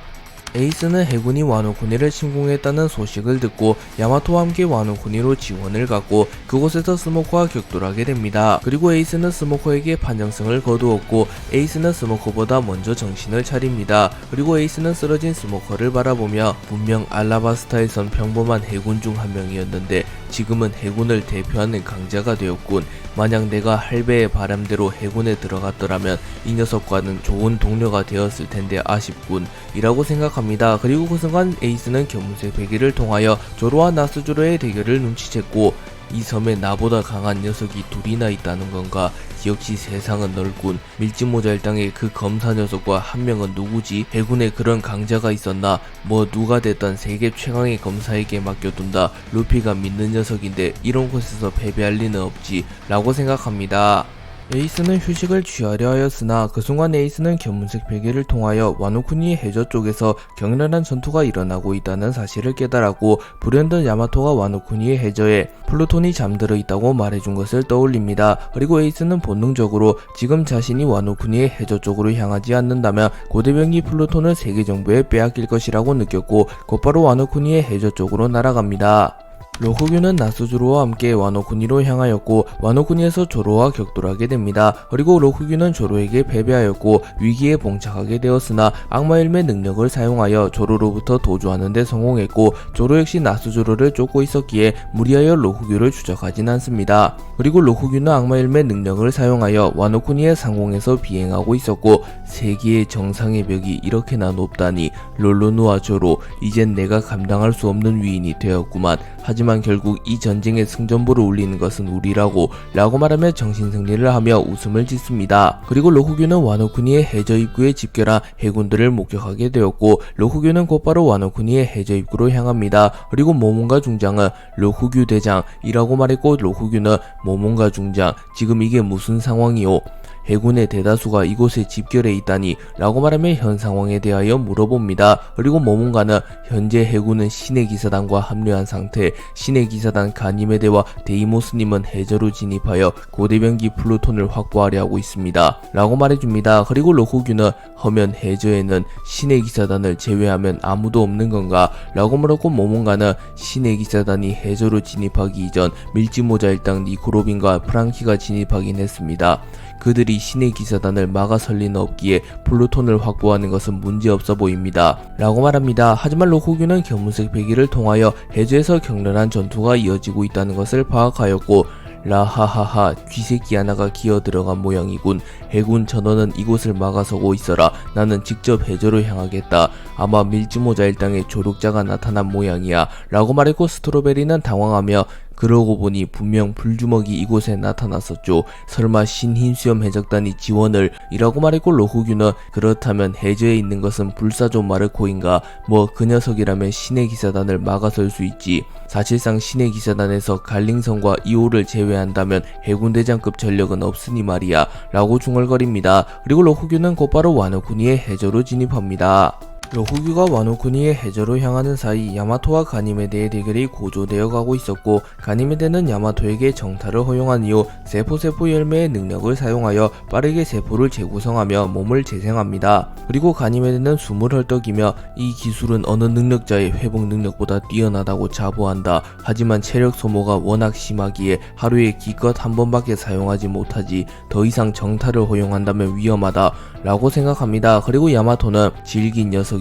에이스는 해군이 와노쿠니를 침공했다는 소식을 듣고 야마토와 함께 와노쿠니로 지원을 갔고 그곳에서 스모커와 격돌하게 됩니다. 그리고 에이스는 스모커에게 판정승을 거두었고 에이스는 스모커보다 먼저 정신을 차립니다. 그리고 에이스는 쓰러진 스모커를 바라보며 분명 알라바스타에선 평범한 해군 중 한 명이었는데 지금은 해군을 대표하는 강자가 되었군. 만약 내가 할배의 바람대로 해군에 들어갔더라면 이 녀석과는 좋은 동료가 되었을 텐데 아쉽군 이라고 생각합니다. 생각합니다. 그리고 그 순간 에이스는 견문색 베개를 통하여 조로와 나스조로의 대결을 눈치챘고 이 섬에 나보다 강한 녀석이 둘이나 있다는 건가? 역시 세상은 넓군. 밀짚모자 일당의 그 검사 녀석과 한 명은 누구지? 해군에 그런 강자가 있었나? 뭐 누가 됐던 세계 최강의 검사에게 맡겨둔다. 루피가 믿는 녀석인데 이런 곳에서 패배할 리는 없지 라고 생각합니다. 에이스는 휴식을 취하려 하였으나 그 순간 에이스는 견문색 베개를 통하여 와노쿠니의 해저 쪽에서 격렬한 전투가 일어나고 있다는 사실을 깨달았고 불현듯 야마토가 와노쿠니의 해저에 플루톤이 잠들어 있다고 말해준 것을 떠올립니다. 그리고 에이스는 본능적으로 지금 자신이 와노쿠니의 해저 쪽으로 향하지 않는다면 고대병기 플루톤을 세계 정부에 빼앗길 것이라고 느꼈고 곧바로 와노쿠니의 해저 쪽으로 날아갑니다. 로쿠규는 나스조로와 함께 와노쿠니로 향하였고 와노쿠니에서 조로와 격돌하게 됩니다. 그리고 로쿠규는 조로에게 패배하였고 위기에 봉착하게 되었으나 악마일의 능력을 사용하여 조로로부터 도주하는 데 성공했고 조로 역시 나스조로를 쫓고 있었기에 무리하여 로쿠규를 추적하진 않습니다. 그리고 로쿠규는 악마일의 능력을 사용하여 와노쿠니의 상공에서 비행하고 있었고 세계의 정상의 벽이 이렇게나 높다니 롤로누와 조로 이젠 내가 감당할 수 없는 위인이 되었구만. 하지만 결국 이 전쟁의 승전보를 울리는 것은 우리라고 라고 말하며 정신승리를 하며 웃음을 짓습니다. 그리고 로쿠규는 와노쿠니의 해저 입구에 집결한 해군들을 목격하게 되었고 로쿠규는 곧바로 와노쿠니의 해저 입구로 향합니다. 그리고 모몬가 중장은 로쿠규 대장이라고 말했고 로쿠규는 모몬가 중장 지금 이게 무슨 상황이오? 해군의 대다수가 이곳에 집결해 있다니 라고 말하며 현 상황에 대하여 물어봅니다. 그리고 모몬가는 현재 해군은 신의 기사단과 합류한 상태, 신의 기사단 가니메데와 데이모스님은 해저로 진입하여 고대병기 플루톤을 확보하려 하고 있습니다 라고 말해줍니다. 그리고 로쿠규는 허면 해저에는 신의 기사단을 제외하면 아무도 없는 건가? 라고 물었고 모몬가는 신의 기사단이 해저로 진입하기 이전 밀짚모자 일당 니코로빈과 프랑키가 진입하긴 했습니다. 그들이 신의 기사단을 막아설 리는 없기에 플루톤을 확보하는 것은 문제없어 보입니다 라고 말합니다. 하지만 로쿠규는 견문색 베개를 통하여 해저에서 격렬한 전투가 이어지고 있다는 것을 파악하였고 라하하하 쥐새끼 하나가 기어 들어간 모양이군. 해군 전원은 이곳을 막아서고 있어라. 나는 직접 해저로 향하겠다. 아마 밀짚모자 일당의 조력자가 나타난 모양이야 라고 말했고 스트로베리는 당황하며 그러고 보니 분명 불주먹이 이곳에 나타났었죠. 설마 신흰수염 해적단이 지원을 이라고 말했고 로쿠규는 그렇다면 해저에 있는 것은 불사조 마르코인가? 뭐 그 녀석이라면 신의 기사단을 막아설 수 있지. 사실상 신의 기사단에서 갈링성과 이오를 제외한다면 해군대장급 전력은 없으니 말이야 라고 중얼거립니다. 그리고 로쿠규는 곧바로 와노쿠니의 해저로 진입합니다. 로쿠규가 와노쿠니의 해저로 향하는 사이 야마토와 가니메데의 대결이 고조되어 가고 있었고 가니메데는 야마토에게 정탈을 허용한 이후 세포 열매의 능력을 사용하여 빠르게 세포를 재구성하며 몸을 재생합니다. 그리고 가니메데는 숨을 헐떡이며 이 기술은 어느 능력자의 회복 능력보다 뛰어나다고 자부한다. 하지만 체력 소모가 워낙 심하기에 하루에 기껏 한 번밖에 사용하지 못하지. 더 이상 정탈을 허용한다면 위험하다 라고 생각합니다. 그리고 야마토는 질긴 녀석이군.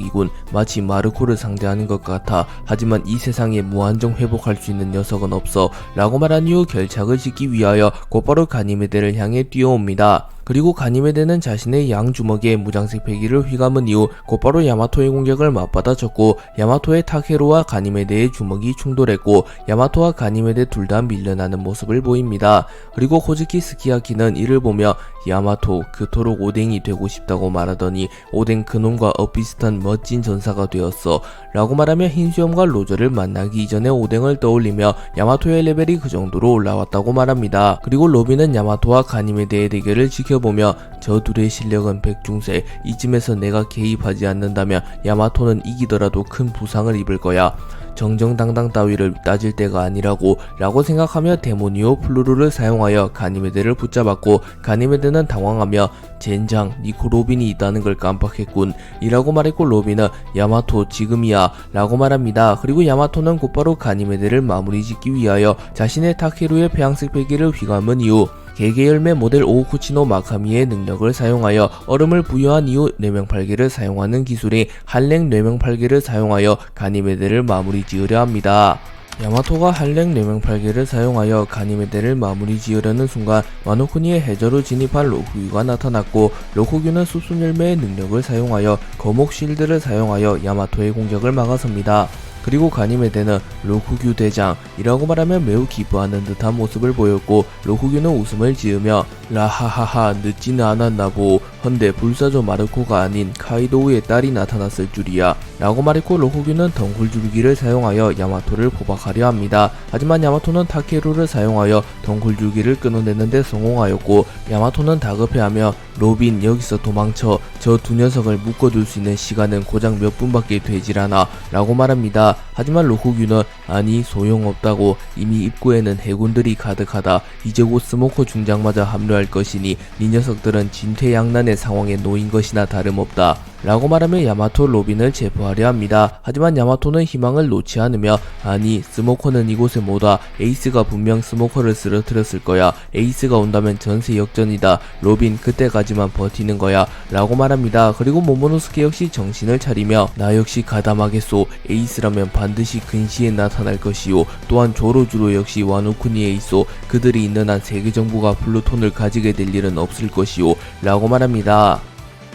마치 마르코를 상대하는 것 같아. 하지만 이 세상에 무한정 회복할 수 있는 녀석은 없어 라고 말한 이후 결착을 짓기 위하여 곧바로 가니메데를 향해 뛰어옵니다. 그리고 가니메데는 자신의 양주먹에 무장색 배기를 휘감은 이후 곧바로 야마토의 공격을 맞받아쳤고 야마토의 타케로와 가니메데의 주먹이 충돌했고 야마토와 가니메데 둘 다 밀려나는 모습을 보입니다. 그리고 코즈키 스키야키는 이를 보며 야마토 그토록 오뎅이 되고 싶다고 말하더니 오뎅 그놈과 엇비슷한 멋진 전사가 되었어 라고 말하며 흰수염과 로저를 만나기 이전의 오뎅을 떠올리며 야마토의 레벨이 그 정도로 올라왔다고 말합니다. 그리고 로비는 야마토와 가니메데의 대결을 지켜보며 저 둘의 실력은 백중세, 이쯤에서 내가 개입하지 않는다면 야마토는 이기더라도 큰 부상을 입을 거야. 정정당당 따위를 따질 때가 아니라고 라고 생각하며 데모니오 플루루를 사용하여 가니메데를 붙잡았고 가니메데는 당황하며 젠장 니코 로빈이 있다는 걸 깜빡했군 이라고 말했고 로빈은 야마토 지금이야 라고 말합니다. 그리고 야마토는 곧바로 가니메데를 마무리 짓기 위하여 자신의 타케루의 폐양색 베개를 휘감은 이후 개개열매 모델 오우쿠치노 마카미의 능력을 사용하여 얼음을 부여한 이후 뇌명팔개를 사용하는 기술인 한랭 뇌명팔개를 사용하여 가니메데를 마무리 지으려 합니다. 야마토가 한랭 뇌명팔개를 사용하여 가니메데를 마무리 지으려는 순간 와노쿠니의 해저로 진입한 로쿠유가 나타났고, 로쿠유는 숲순열매의 능력을 사용하여 거목 쉴드를 사용하여 야마토의 공격을 막아섭니다. 그리고 가니메데는 로쿠규 대장이라고 말하며 매우 기뻐하는 듯한 모습을 보였고, 로쿠규는 웃음을 지으며 라하하하 늦지는 않았나보, 헌데 불사조 마르코가 아닌 카이도우의 딸이 나타났을 줄이야 라고 말했고, 로쿠규는 덩굴줄기를 사용하여 야마토를 포박하려 합니다. 하지만 야마토는 타케루를 사용하여 덩굴줄기를 끊어내는데 성공하였고, 야마토는 다급해하며 로빈 여기서 도망쳐, 저 두 녀석을 묶어둘 수 있는 시간은 고작 몇 분밖에 되질 않아 라고 말합니다. 하지만 로쿠규는 아니 소용없다고, 이미 입구에는 해군들이 가득하다. 이제 곧 스모커 중장마저 합류할 것이니 이 녀석들은 진퇴양난의 상황에 놓인 것이나 다름없다 라고 말하며 야마토 로빈을 체포하려 합니다. 하지만 야마토는 희망을 놓지 않으며 아니 스모커는 이곳에 못 와. 에이스가 분명 스모커를 쓰러뜨렸을 거야. 에이스가 온다면 전세 역전이다. 로빈 그때까지만 버티는 거야 라고 말합니다. 그리고 모모노스케 역시 정신을 차리며 나 역시 가담하겠소. 에이스라면 반드시 근시에 나타날 것이요. 또한 조로주로 역시 와노쿠니에 있소. 그들이 있는 한 세계 정부가 플루톤을 가지게 될 일은 없을 것이요 라고 말합니다.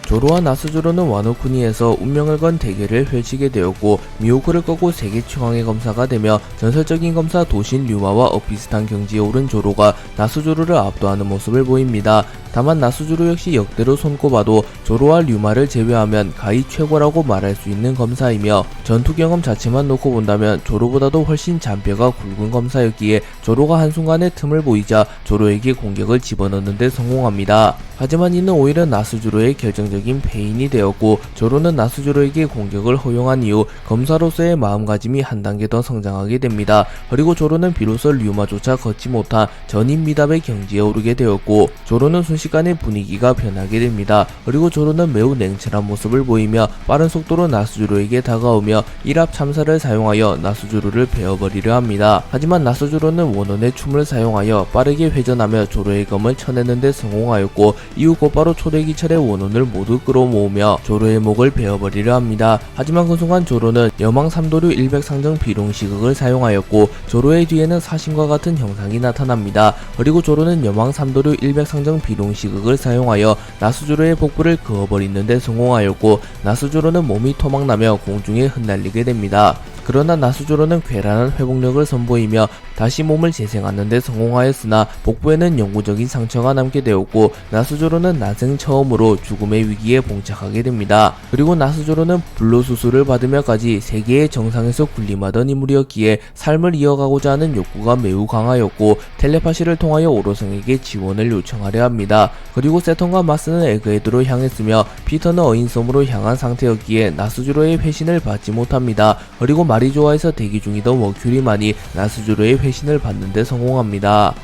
조로와 나스조로는 와노쿠니에서 운명을 건 대결을 펼치게 되었고, 미호크를 꺾고 세계 최강의 검사가 되며 전설적인 검사 도신 류마와 엇비슷한 경지에 오른 조로가 나스조로를 압도하는 모습을 보입니다. 다만 나스조로 역시 역대로 손꼽아도 조로와 류마를 제외하면 가히 최고라고 말할 수 있는 검사이며, 전투 경험 자체만 놓고 본다면 조로보다도 훨씬 잔뼈가 굵은 검사였기에 조로가 한순간에 틈을 보이자 조로에게 공격을 집어넣는 데 성공합니다. 하지만 이는 오히려 나스조로의 결정적인 패인이 되었고, 조로는 나스조로에게 공격을 허용한 이후 검사로서의 마음가짐이 한 단계 더 성장하게 됩니다. 그리고 조로는 비로소 류마조차 걷지 못한 전인 미답의 경지에 오르게 되었고, 조로는 순식간에 분위기가 변하게 됩니다. 그리고 조로는 매우 냉철한 모습을 보이며 빠른 속도로 나스조로에게 다가오며 일합 참사를 사용하여 나스조로를 베어버리려 합니다. 하지만 나스조로는 원원의 춤을 사용하여 빠르게 회전하며 조로의 검을 쳐내는 데 성공하였고, 이후 곧바로 초대기철의 원혼을 모두 끌어모으며 조로의 목을 베어버리려 합니다. 하지만 그 순간 조로는 여망 삼도류 일백상정 비룡시극을 사용하였고, 조로의 뒤에는 사신과 같은 형상이 나타납니다. 그리고 조로는 여망 삼도류 일백상정 비룡시극을 사용하여 나스조로의 복부를 그어버리는 데 성공하였고, 나스조로는 몸이 토막나며 공중에 흩날리게 됩니다. 그러나 나스조로는 괴란한 회복력을 선보이며 다시 몸을 재생하는 데 성공하였으나 복부에는 영구적인 상처가 남게 되었고, 나스조로는 난생 처음으로 죽음의 위기에 봉착하게 됩니다. 그리고 나스조로는 불로수술을 받으며까지 세계의 정상에서 군림하던 인물이었기에 삶을 이어가고자 하는 욕구가 매우 강하였고, 텔레파시를 통하여 오로성에게 지원을 요청하려 합니다. 그리고 세턴과 맞서는 에그헤드로 향했으며 피터는 어인섬으로 향한 상태였기에 나스조로의 회신을 받지 못합니다. 그리고 마리조아에서 대기 중이던 워큐리만이 나스조로의 회신을 받는 데 성공합니다.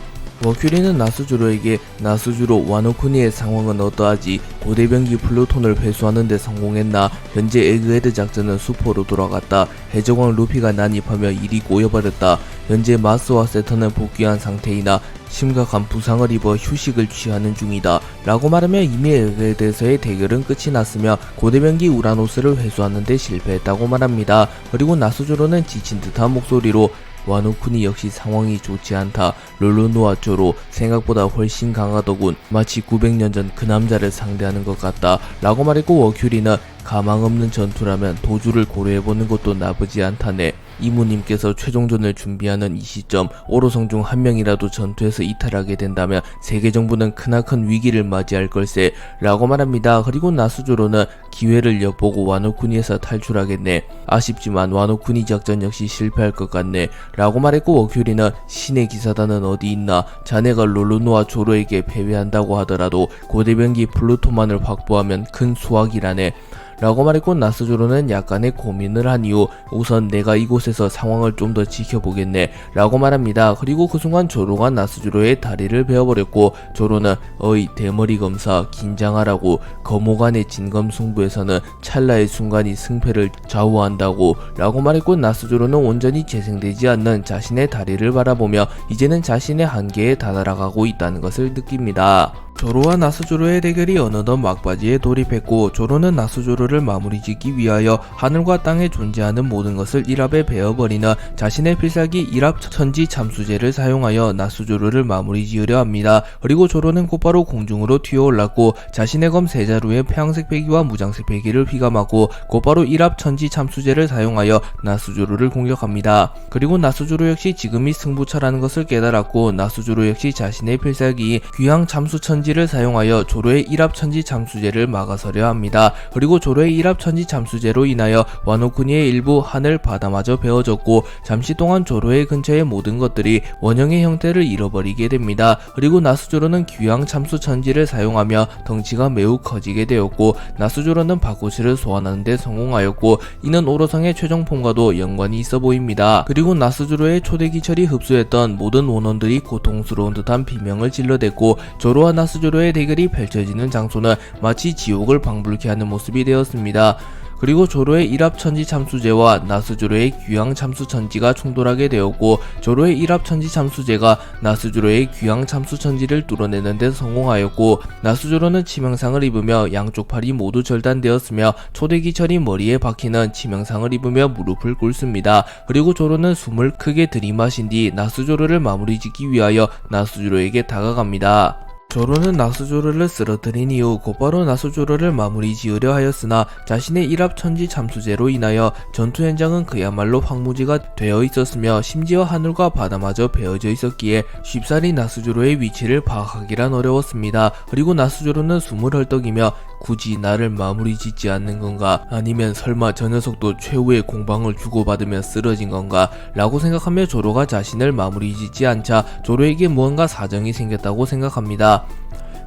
워큐리는 나스조로에게 나스조로 와노쿠니의 상황은 어떠하지? 고대병기 플루톤을 회수하는 데 성공했나? 현재 에그헤드 작전은 수포로 돌아갔다. 해적왕 루피가 난입하며 일이 꼬여버렸다. 현재 마스와 세턴은 복귀한 상태이나 심각한 부상을 입어 휴식을 취하는 중이다 라고 말하며 이미 에그헤드에서의 대결은 끝이 났으며 고대병기 우라노스를 회수하는 데 실패했다고 말합니다. 그리고 나스조로는 지친 듯한 목소리로 와노쿠니 역시 상황이 좋지 않다. 롤로노와 조로 생각보다 훨씬 강하더군. 마치 900년 전 그 남자를 상대하는 것 같다 라고 말했고, 워큐리는 가망 없는 전투라면 도주를 고려해보는 것도 나쁘지 않다네. 이모님께서 최종전을 준비하는 이 시점, 오로성 중 한 명이라도 전투에서 이탈하게 된다면 세계 정부는 크나큰 위기를 맞이할 걸세 라고 말합니다. 그리고 나스조로는 기회를 엿보고 와노쿠니에서 탈출하겠네. 아쉽지만 와노쿠니 작전 역시 실패할 것 같네 라고 말했고, 워큐리는 신의 기사단은 어디 있나? 자네가 롤로노와 조로에게 패배한다고 하더라도 고대병기 플루토만을 확보하면 큰 수확이라네 라고 말했고, 나스조로는 약간의 고민을 한 이후 우선 내가 이곳에서 상황을 좀 더 지켜보겠네 라고 말합니다. 그리고 그 순간 조로가 나스조로의 다리를 베어버렸고, 조로는 어이 대머리 검사 긴장하라고, 거모간의 진검승부에서는 찰나의 순간이 승패를 좌우한다고 라고 말했고, 나스조로는 온전히 재생되지 않는 자신의 다리를 바라보며 이제는 자신의 한계에 다다라가고 있다는 것을 느낍니다. 조로와 나스조로의 대결이 어느덧 막바지에 돌입했고, 조로는 나스조로를 마무리 짓기 위하여 하늘과 땅에 존재하는 모든 것을 일합에 베어버리는 자신의 필살기 일합 천지 참수제를 사용하여 나스조로를 마무리 지으려 합니다. 그리고 조로는 곧바로 공중으로 튀어올랐고 자신의 검 세자루에 폐양색 배기와 무장색 배기를 휘감았고 곧바로 일합 천지 참수제를 사용하여 나스조로를 공격합니다. 그리고 나스조로 역시 지금이 승부차라는 것을 깨달았고, 나스조로 역시 자신의 필살기 귀향 참수천지 를 사용하여 조로의 일합천지 잠수제를 막아서려 합니다. 그리고 조로의 일합천지 잠수제로 인하여 와노쿠니의 일부 하늘 바다마저 베어졌고, 잠시 동안 조로의 근처의 모든 것들이 원형의 형태를 잃어버리게 됩니다. 그리고 나스조로는 귀향 참수천지를 사용하며 덩치가 매우 커지게 되었고, 나스조로는 바코시를 소환하는 데 성공하였고, 이는 오로성의 최종폼과도 연관이 있어 보입니다. 그리고 나스조로의 초대기철이 흡수했던 모든 원혼들이 고통스러운 듯한 비명을 질러댔고, 조로와 나스조로의 대결이 펼쳐지는 장소는 마치 지옥을 방불케 하는 모습이 되었습니다. 그리고 조로의 일합천지 참수제와 나스조로의 귀향 참수천지가 충돌하게 되었고, 조로의 일합천지 참수제가 나스조로의 귀향 참수천지를 뚫어내는 데 성공하였고, 나스조로는 치명상을 입으며 양쪽 팔이 모두 절단되었으며 초대기철이 머리에 박히는 치명상을 입으며 무릎을 꿇습니다. 그리고 조로는 숨을 크게 들이마신 뒤 나스조로를 마무리 짓기 위하여 나스조로에게 다가갑니다. 조로는 나스조로를 쓰러뜨린 이후 곧바로 나스조로를 마무리 지으려 하였으나 자신의 일합천지 참수제로 인하여 전투 현장은 그야말로 황무지가 되어 있었으며 심지어 하늘과 바다마저 베어져 있었기에 쉽사리 나스조로의 위치를 파악하기란 어려웠습니다. 그리고 나스조로는 숨을 헐떡이며 굳이 나를 마무리 짓지 않는 건가? 아니면 설마 저 녀석도 최후의 공방을 주고받으며 쓰러진 건가? 라고 생각하며 조로가 자신을 마무리 짓지 않자 조로에게 무언가 사정이 생겼다고 생각합니다.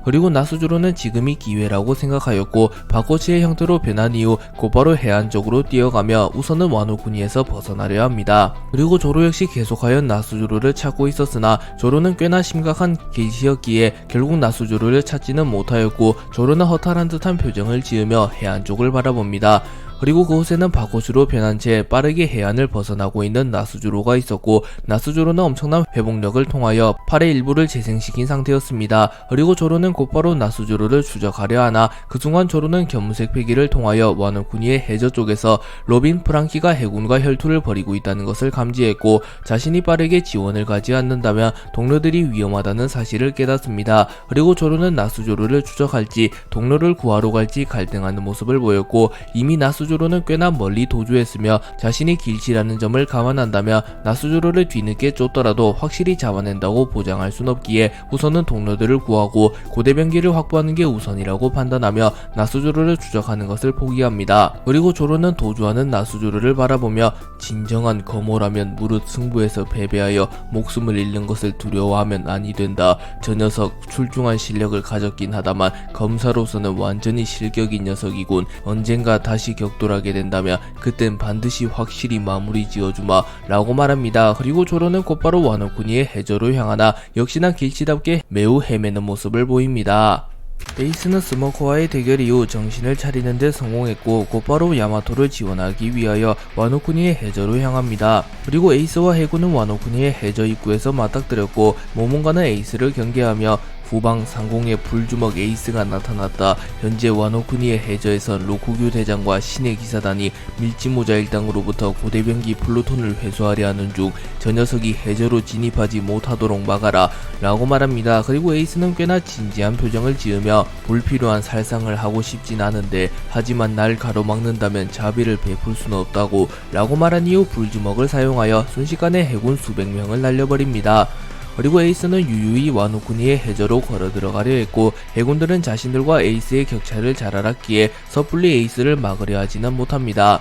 그리고 나스조로는 지금이 기회라고 생각하였고, 바코치의 형태로 변한 이후 곧바로 해안 쪽으로 뛰어가며 우선은 와노쿠니에서 벗어나려 합니다. 그리고 조로 역시 계속하여 나스조로를 찾고 있었으나 조로는 꽤나 심각한 계시였기에 결국 나스조로를 찾지는 못하였고, 조로는 허탈한 듯한 표정을 지으며 해안 쪽을 바라봅니다. 그리고 그곳에는 바코스로 변한 채 빠르게 해안을 벗어나고 있는 나스조로가 있었고, 나스조로는 엄청난 회복력을 통하여 팔의 일부를 재생시킨 상태였습니다. 그리고 조로는 곧바로 나스조로를 추적하려 하나 그 순간 조로는 견무색 패기를 통하여 와노쿠니의 해저 쪽에서 로빈 프랑키가 해군과 혈투를 벌이고 있다는 것을 감지했고, 자신이 빠르게 지원을 가지 않는다면 동료들이 위험하다는 사실을 깨닫습니다. 그리고 조로는 나스조로를 추적할지 동료를 구하러 갈지 갈등하는 모습을 보였고, 이미 나스조로는 꽤나 멀리 도주했으며 자신이 길치라는 점을 감안한다면 나스조로를 뒤늦게 쫓더라도 확실히 잡아낸다고 보장할 순 없기에 우선은 동료들을 구하고 고대병기를 확보하는 게 우선이라고 판단하며 나스조로를 추적하는 것을 포기합니다. 그리고 조로는 도주하는 나스조로를 바라보며 진정한 거모라면 무릇 승부에서 패배하여 목숨을 잃는 것을 두려워하면 아니 된다. 저 녀석 출중한 실력을 가졌긴 하다만 검사로서는 완전히 실격인 녀석이군. 언젠가 다시 격돌하게 된다면 그땐 반드시 확실히 마무리 지어주마 라고 말합니다. 그리고 조로는 곧바로 와노쿠니의 해저로 향하나 역시나 길치답게 매우 헤매는 모습을 보입니다. 에이스는 스모커와의 대결 이후 정신을 차리는 데 성공했고 곧바로 야마토를 지원하기 위하여 와노쿠니의 해저로 향합니다. 그리고 에이스와 해군은 와노쿠니의 해저 입구에서 맞닥뜨렸고, 모몬가는 에이스를 경계하며 후방 상공에 불주먹 에이스가 나타났다. 현재 와노쿠니의 해저에선 로쿠규 대장과 신의 기사단이 밀지모자 일당으로부터 고대병기 플루톤을 회수하려 하는 중, 저 녀석이 해저로 진입하지 못하도록 막아라 라고 말합니다. 그리고 에이스는 꽤나 진지한 표정을 지으며 불필요한 살상을 하고 싶진 않은데 하지만 날 가로막는다면 자비를 베풀 수는 없다고 라고 말한 이후 불주먹을 사용하여 순식간에 해군 수백 명을 날려버립니다. 그리고 에이스는 유유히 와노쿠니의 해저로 걸어 들어가려 했고, 해군들은 자신들과 에이스의 격차를 잘 알았기에 섣불리 에이스를 막으려 하지는 못합니다.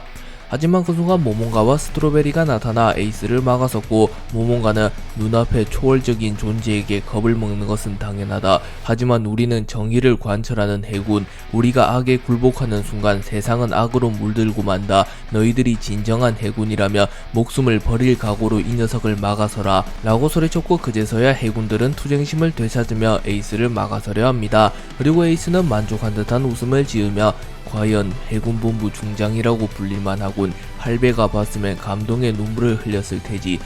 하지만 그 순간 모몬가와 스트로베리가 나타나 에이스를 막아섰고, 모몬가는 눈앞에 초월적인 존재에게 겁을 먹는 것은 당연하다. 하지만 우리는 정의를 관철하는 해군, 우리가 악에 굴복하는 순간 세상은 악으로 물들고 만다. 너희들이 진정한 해군이라면 목숨을 버릴 각오로 이 녀석을 막아서라 라고 소리쳤고, 그제서야 해군들은 투쟁심을 되찾으며 에이스를 막아서려 합니다. 그리고 에이스는 만족한 듯한 웃음을 지으며 과연 해군본부 중장이라고 불릴만 하군. 할배가 봤으면 감동의 눈물을 흘렸을 테지.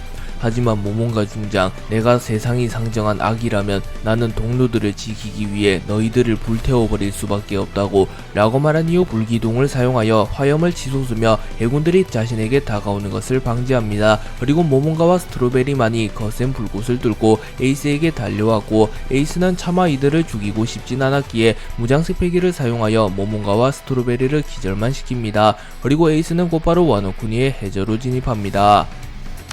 하지만 모몬가 중장, 내가 세상이 상정한 악이라면 나는 동료들을 지키기 위해 너희들을 불태워버릴 수밖에 없다고 라고 말한 이후 불기둥을 사용하여 화염을 치솟으며 해군들이 자신에게 다가오는 것을 방지합니다. 그리고 모몬가와 스트로베리만이 거센 불꽃을 뚫고 에이스에게 달려왔고, 에이스는 차마 이들을 죽이고 싶진 않았기에 무장색 패기를 사용하여 모몬가와 스트로베리를 기절만 시킵니다. 그리고 에이스는 곧바로 와노쿠니의 해저로 진입합니다.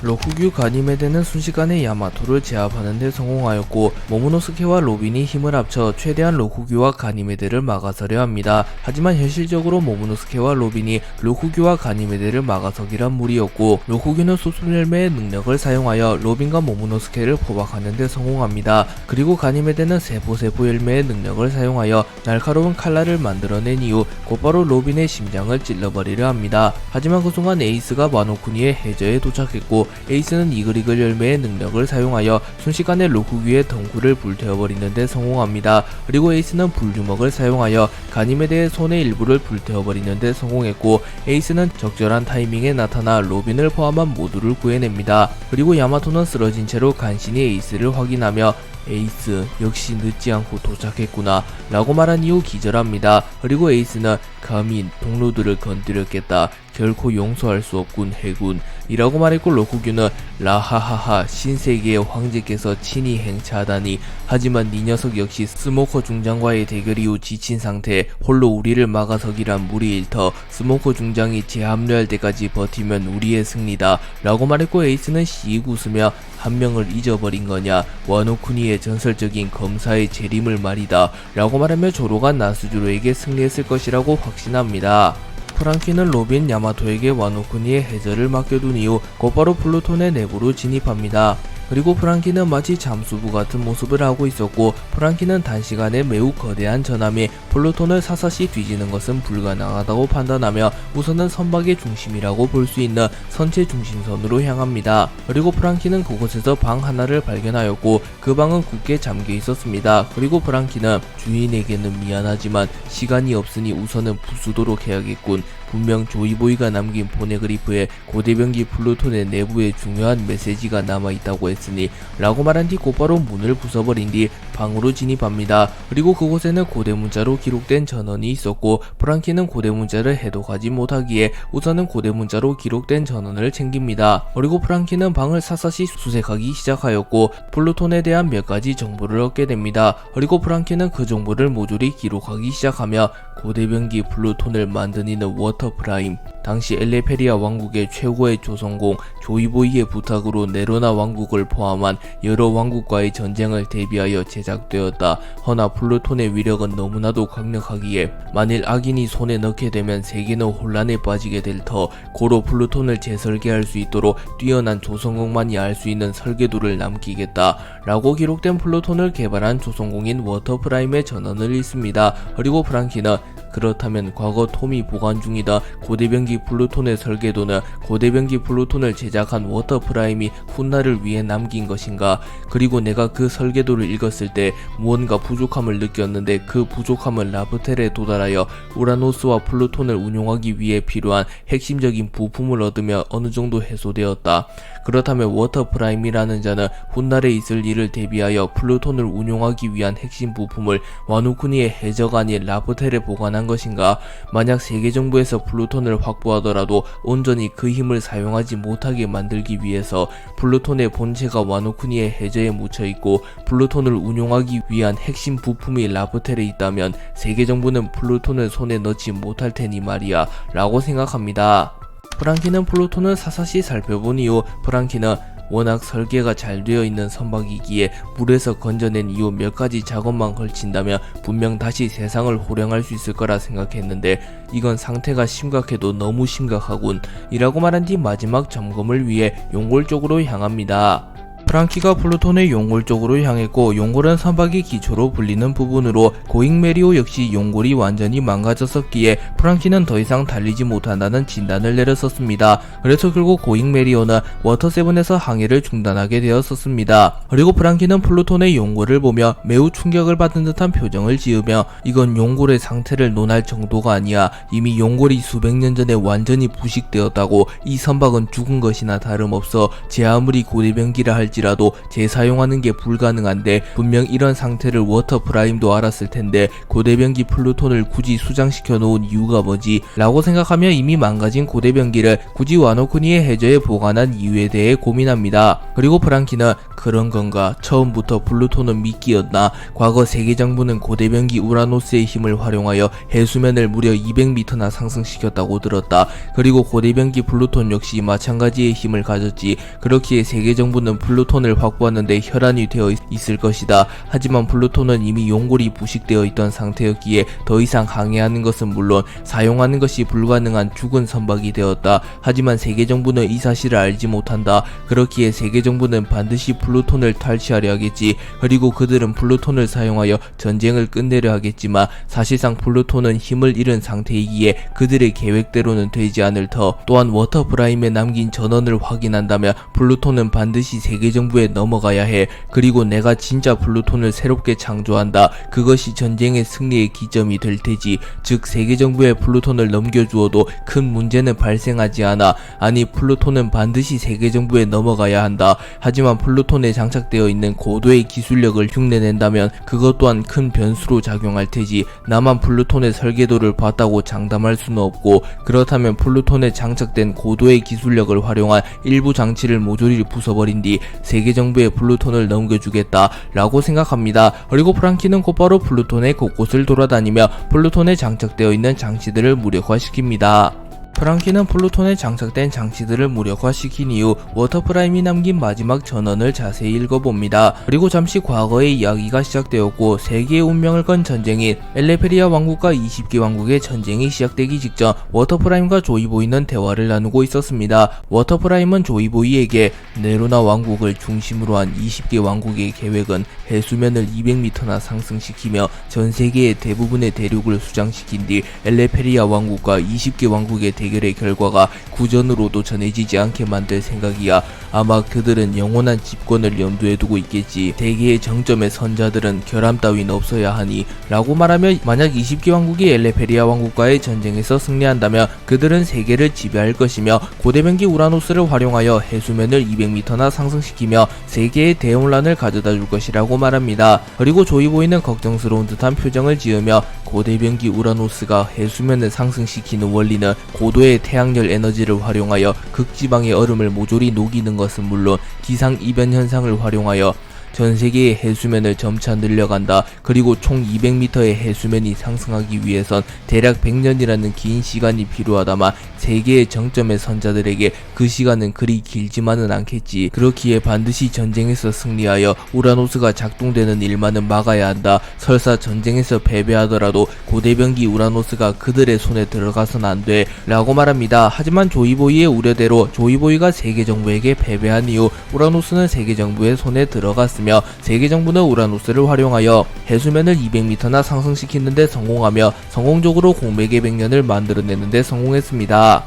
로쿠규 가니메데는 순식간에 야마토를 제압하는 데 성공하였고, 모모노스케와 로빈이 힘을 합쳐 최대한 로쿠규와 가니메데를 막아서려 합니다. 하지만 현실적으로 모모노스케와 로빈이 로쿠규와 가니메데를 막아서기란 무리였고, 로쿠규는 수술열매의 능력을 사용하여 로빈과 모모노스케를 포박하는 데 성공합니다. 그리고 가니메데는 세포 열매의 능력을 사용하여 날카로운 칼날을 만들어낸 이후 곧바로 로빈의 심장을 찔러버리려 합니다. 하지만 그 순간 에이스가 와노쿠니의 해저에 도착했고, 에이스는 이글이글 열매의 능력을 사용하여 순식간에 로쿠규의 덩굴을 불태워버리는 데 성공합니다. 그리고 에이스는 불주먹을 사용하여 가니메데의 손의 일부를 불태워버리는 데 성공했고, 에이스는 적절한 타이밍에 나타나 로빈을 포함한 모두를 구해냅니다. 그리고 야마토는 쓰러진 채로 간신히 에이스를 확인하며 에이스 역시 늦지 않고 도착했구나 라고 말한 이후 기절합니다. 그리고 에이스는 감히 동료들을 건드렸겠다, 결코 용서할 수 없군 해군 이라고 말했고, 로쿠규는 라하하하 신세계의 황제께서 친히 행차하다니, 하지만 네 녀석 역시 스모커 중장과의 대결 이후 지친 상태에 홀로 우리를 막아서기란 무리일 터, 스모커 중장이 재합류할 때까지 버티면 우리의 승리다 라고 말했고, 에이스는 씩 웃으며 한 명을 잊어버린 거냐, 와노쿠니의 전설적인 검사의 재림을 말이다 라고 말하며 조로가 나스주로에게 승리했을 것이라고 확신합니다. 프랑키는 로빈, 야마토에게 와노쿠니의 해저를 맡겨둔 이후 곧바로 플루톤의 내부로 진입합니다. 그리고 프랑키는 마치 잠수부 같은 모습을 하고 있었고, 프랑키는 단시간에 매우 거대한 전함이 플루톤을 사사시 뒤지는 것은 불가능하다고 판단하며 우선은 선박의 중심이라고 볼 수 있는 선체 중심선으로 향합니다. 그리고 프랑키는 그곳에서 방 하나를 발견하였고, 그 방은 굳게 잠겨 있었습니다. 그리고 프랑키는 주인에게는 미안하지만 시간이 없으니 우선은 부수도록 해야겠군. 분명 조이보이가 남긴 포네그리프에 고대병기 플루톤의 내부에 중요한 메시지가 남아있다고 했으니 라고 말한 뒤 곧바로 문을 부숴버린 뒤 방으로 진입합니다. 그리고 그곳에는 고대문자로 기록된 전원이 있었고, 프랑키는 고대문자를 해독하지 못하기에 우선은 고대문자로 기록된 전원을 챙깁니다. 그리고 프랑키는 방을 사사시 수색하기 시작하였고, 플루톤에 대한 몇 가지 정보를 얻게 됩니다. 그리고 프랑키는 그 정보를 모조리 기록하기 시작하며 고대병기 플루톤을 만든 이는 워터프라임, 당시 엘레페리아 왕국의 최고의 조선공 조이보이의 부탁으로 네로나 왕국을 포함한 여러 왕국과의 전쟁을 대비하여 제작되었다. 허나 플루톤의 위력은 너무나도 강력하기에 만일 악인이 손에 넣게 되면 세계는 혼란에 빠지게 될 터, 고로 플루톤을 재설계할 수 있도록 뛰어난 조선공만이 알 수 있는 설계도를 남기겠다 라고 기록된 플루톤을 개발한 조선공인 워터프라임의 전원을 읽습니다. 그리고 프랑키는 그렇다면 과거 톰이 보관 중이던 고대병기 플루톤의 설계도는 고대병기 플루톤을 제작한 워터프라임이 훗날을 위해 남긴 것인가? 그리고 내가 그 설계도를 읽었을 때 무언가 부족함을 느꼈는데 그 부족함은 라프텔에 도달하여 우라노스와 플루톤을 운용하기 위해 필요한 핵심적인 부품을 얻으며 어느 정도 해소되었다. 그렇다면 워터프라임이라는 자는 훗날에 있을 일을 대비하여 플루톤을 운용하기 위한 핵심 부품을 와누쿠니의 해저가 아닌 라프텔에 보관한 것인가? 만약 세계 정부에서 플루톤을 확보하더라도 온전히 그 힘을 사용하지 못하게 만들기 위해서 플루톤의 본체가 와누쿠니의 해저에 묻혀있고 플루톤을 운용하기 위한 핵심 부품이 라프텔에 있다면 세계 정부는 플루톤을 손에 넣지 못할 테니 말이야 라고 생각합니다. 프랑키는 플루톤을 사사시 살펴본 이후 프랑키는 워낙 설계가 잘 되어 있는 선박이기에 물에서 건져낸 이후 몇 가지 작업만 걸친다면 분명 다시 세상을 호령할 수 있을 거라 생각했는데 이건 상태가 심각해도 너무 심각하군 이라고 말한 뒤 마지막 점검을 위해 용골 쪽으로 향합니다. 프랑키가 플루톤의 용골 쪽으로 향했고, 용골은 선박의 기초로 불리는 부분으로 고잉 메리오 역시 용골이 완전히 망가졌었기에 프랑키는 더 이상 달리지 못한다는 진단을 내렸었습니다. 그래서 결국 고잉 메리오는 워터7에서 항해를 중단하게 되었었습니다. 그리고 프랑키는 플루톤의 용골을 보며 매우 충격을 받은 듯한 표정을 지으며 이건 용골의 상태를 논할 정도가 아니야. 이미 용골이 수백 년 전에 완전히 부식되었다고. 이 선박은 죽은 것이나 다름없어. 제 아무리 고대병기라 할지라도 재사용하는 게 불가능한데 분명 이런 상태를 워터프라임도 알았을 텐데 고대병기 플루톤을 굳이 수장시켜 놓은 이유가 뭐지? 라고 생각하며 이미 망가진 고대병기를 굳이 와노쿠니의 해저에 보관한 이유에 대해 고민합니다. 그리고 프랑키는 그런 건가? 처음부터 플루톤은 미끼였나? 과거 세계정부는 고대병기 우라노스의 힘을 활용하여 해수면을 무려 200m나 상승시켰다고 들었다. 그리고 고대병기 플루톤 역시 마찬가지의 힘을 가졌지. 그렇기에 세계정부는 플루톤을 확보하는데 혈안이 되어 있을 것이다. 하지만 플루톤은 이미 용골이 부식되어 있던 상태였기에 더 이상 항해하는 것은 물론 사용하는 것이 불가능한 죽은 선박이 되었다. 하지만 세계정부는 이 사실을 알지 못한다. 그렇기에 세계정부는 반드시 플루톤을 탈취하려 하겠지. 그리고 그들은 플루톤을 사용하여 전쟁을 끝내려 하겠지만 사실상 플루톤은 힘을 잃은 상태이기에 그들의 계획대로는 되지 않을 터. 또한 워터프라임에 남긴 전원을 확인한다면 플루톤은 반드시 세계정부에 넘어가야 해. 그리고 내가 진짜 플루톤을 새롭게 창조한다. 그것이 전쟁의 승리의 기점이 될 테지. 즉 세계정부에 플루톤을 넘겨주어도 큰 문제는 발생하지 않아. 아니 플루톤은 반드시 세계정부에 넘어가야 한다. 하지만 플루톤에 장착되어 있는 고도의 기술력을 흉내낸다면 그것 또한 큰 변수로 작용할 테지. 나만 플루톤의 설계도를 봤다고 장담할 수는 없고, 그렇다면 플루톤에 장착된 고도의 기술력을 활용한 일부 장치를 모조리 부숴버린 뒤 세계정부에 플루톤을 넘겨주겠다 라고 생각합니다. 그리고 프랑키는 곧바로 플루톤의 곳곳을 돌아다니며 플루톤에 장착되어 있는 장치들을 무력화시킵니다. 프랑키는 플루톤에 장착된 장치들을 무력화시킨 이후 워터프라임이 남긴 마지막 전언을 자세히 읽어봅니다. 그리고 잠시 과거의 이야기가 시작되었고 세계의 운명을 건 전쟁인 엘레페리아 왕국과 20개 왕국의 전쟁이 시작되기 직전 워터프라임과 조이보이는 대화를 나누고 있었습니다. 워터프라임은 조이보이에게 네로나 왕국을 중심으로 한 20개 왕국의 계획은 해수면을 200m나 상승시키며 전세계의 대부분의 대륙을 수장시킨 뒤 엘레페리아 왕국과 20개 왕국의 대결의 결과가 구전으로도 전해지지 않게 만들 생각이야. 아마 그들은 영원한 집권을 염두에 두고 있겠지. 대계의 정점의 선자들은 결함 따윈 없어야 하니 라고 말하며 만약 20개 왕국이 엘레페리아 왕국과의 전쟁에서 승리한다면 그들은 세계를 지배할 것이며 고대병기 우라노스를 활용하여 해수면을 200m나 상승시키며 세계의 대혼란을 가져다 줄 것이라고 말합니다. 그리고 조이보이는 걱정스러운 듯한 표정을 지으며 고대병기 우라노스가 해수면을 상승시키는 원리는 고도의 태양열 에너지를 활용하여 극지방의 얼음을 모조리 녹이는 것은 물론 기상이변 현상을 활용하여 전세계의 해수면을 점차 늘려간다. 그리고 총 200m의 해수면이 상승하기 위해선 대략 100년이라는 긴 시간이 필요하다만 세계의 정점의 선자들에게 그 시간은 그리 길지만은 않겠지. 그렇기에 반드시 전쟁에서 승리하여 우라노스가 작동되는 일만은 막아야 한다. 설사 전쟁에서 패배하더라도 고대병기 우라노스가 그들의 손에 들어가선 안 돼 라고 말합니다. 하지만 조이보이의 우려대로 조이보이가 세계정부에게 패배한 이후 우라노스는 세계정부의 손에 들어갔습니다. 세계정부는 우라노스를 활용하여 해수면을 200m나 상승시키는데 성공하며 성공적으로 공백의 백년을 만들어내는데 성공했습니다.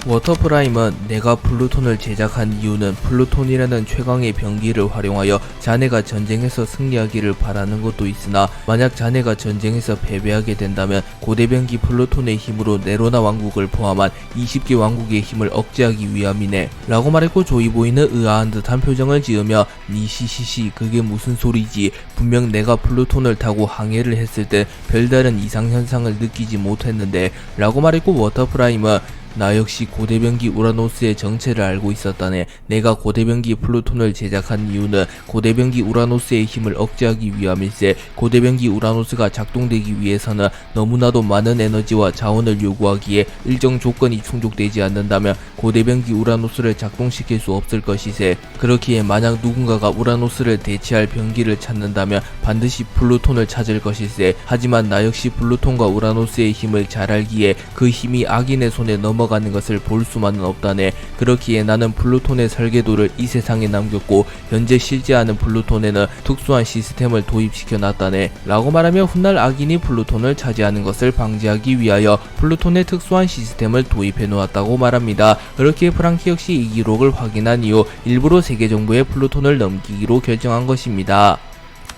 워터프라임은 내가 플루톤을 제작한 이유는 플루톤이라는 최강의 병기를 활용하여 자네가 전쟁에서 승리하기를 바라는 것도 있으나 만약 자네가 전쟁에서 패배하게 된다면 고대병기 플루톤의 힘으로 네로나 왕국을 포함한 20개 왕국의 힘을 억제하기 위함이네 라고 말했고 조이보이는 의아한 듯한 표정을 지으며 니시시시 그게 무슨 소리지. 분명 내가 플루톤을 타고 항해를 했을 때 별다른 이상현상을 느끼지 못했는데 라고 말했고 워터프라임은 나 역시 고대병기 우라노스의 정체를 알고 있었다네. 내가 고대병기 플루톤을 제작한 이유는 고대병기 우라노스의 힘을 억제하기 위함일세. 고대병기 우라노스가 작동되기 위해서는 너무나도 많은 에너지와 자원을 요구하기에 일정 조건이 충족되지 않는다면 고대병기 우라노스를 작동시킬 수 없을 것이세. 그렇기에 만약 누군가가 우라노스를 대체할 병기를 찾는다면 반드시 플루톤을 찾을 것일세. 하지만 나 역시 플루톤과 우라노스의 힘을 잘 알기에 그 힘이 악인의 손에 넘어 넘어가는 것을 볼 수만은 없다네. 그렇기에 나는 플루톤의 설계도를 이 세상에 남겼고 현재 실제하는 플루톤에는 특수한 시스템을 도입시켜 놨다네 라고 말하며 훗날 악인이 플루톤을 차지하는 것을 방지하기 위하여 플루톤의 특수한 시스템을 도입해 놓았다고 말합니다. 그렇기에 프랑키 역시 이 기록을 확인한 이후 일부러 세계 정부에 플루톤을 넘기기로 결정한 것입니다.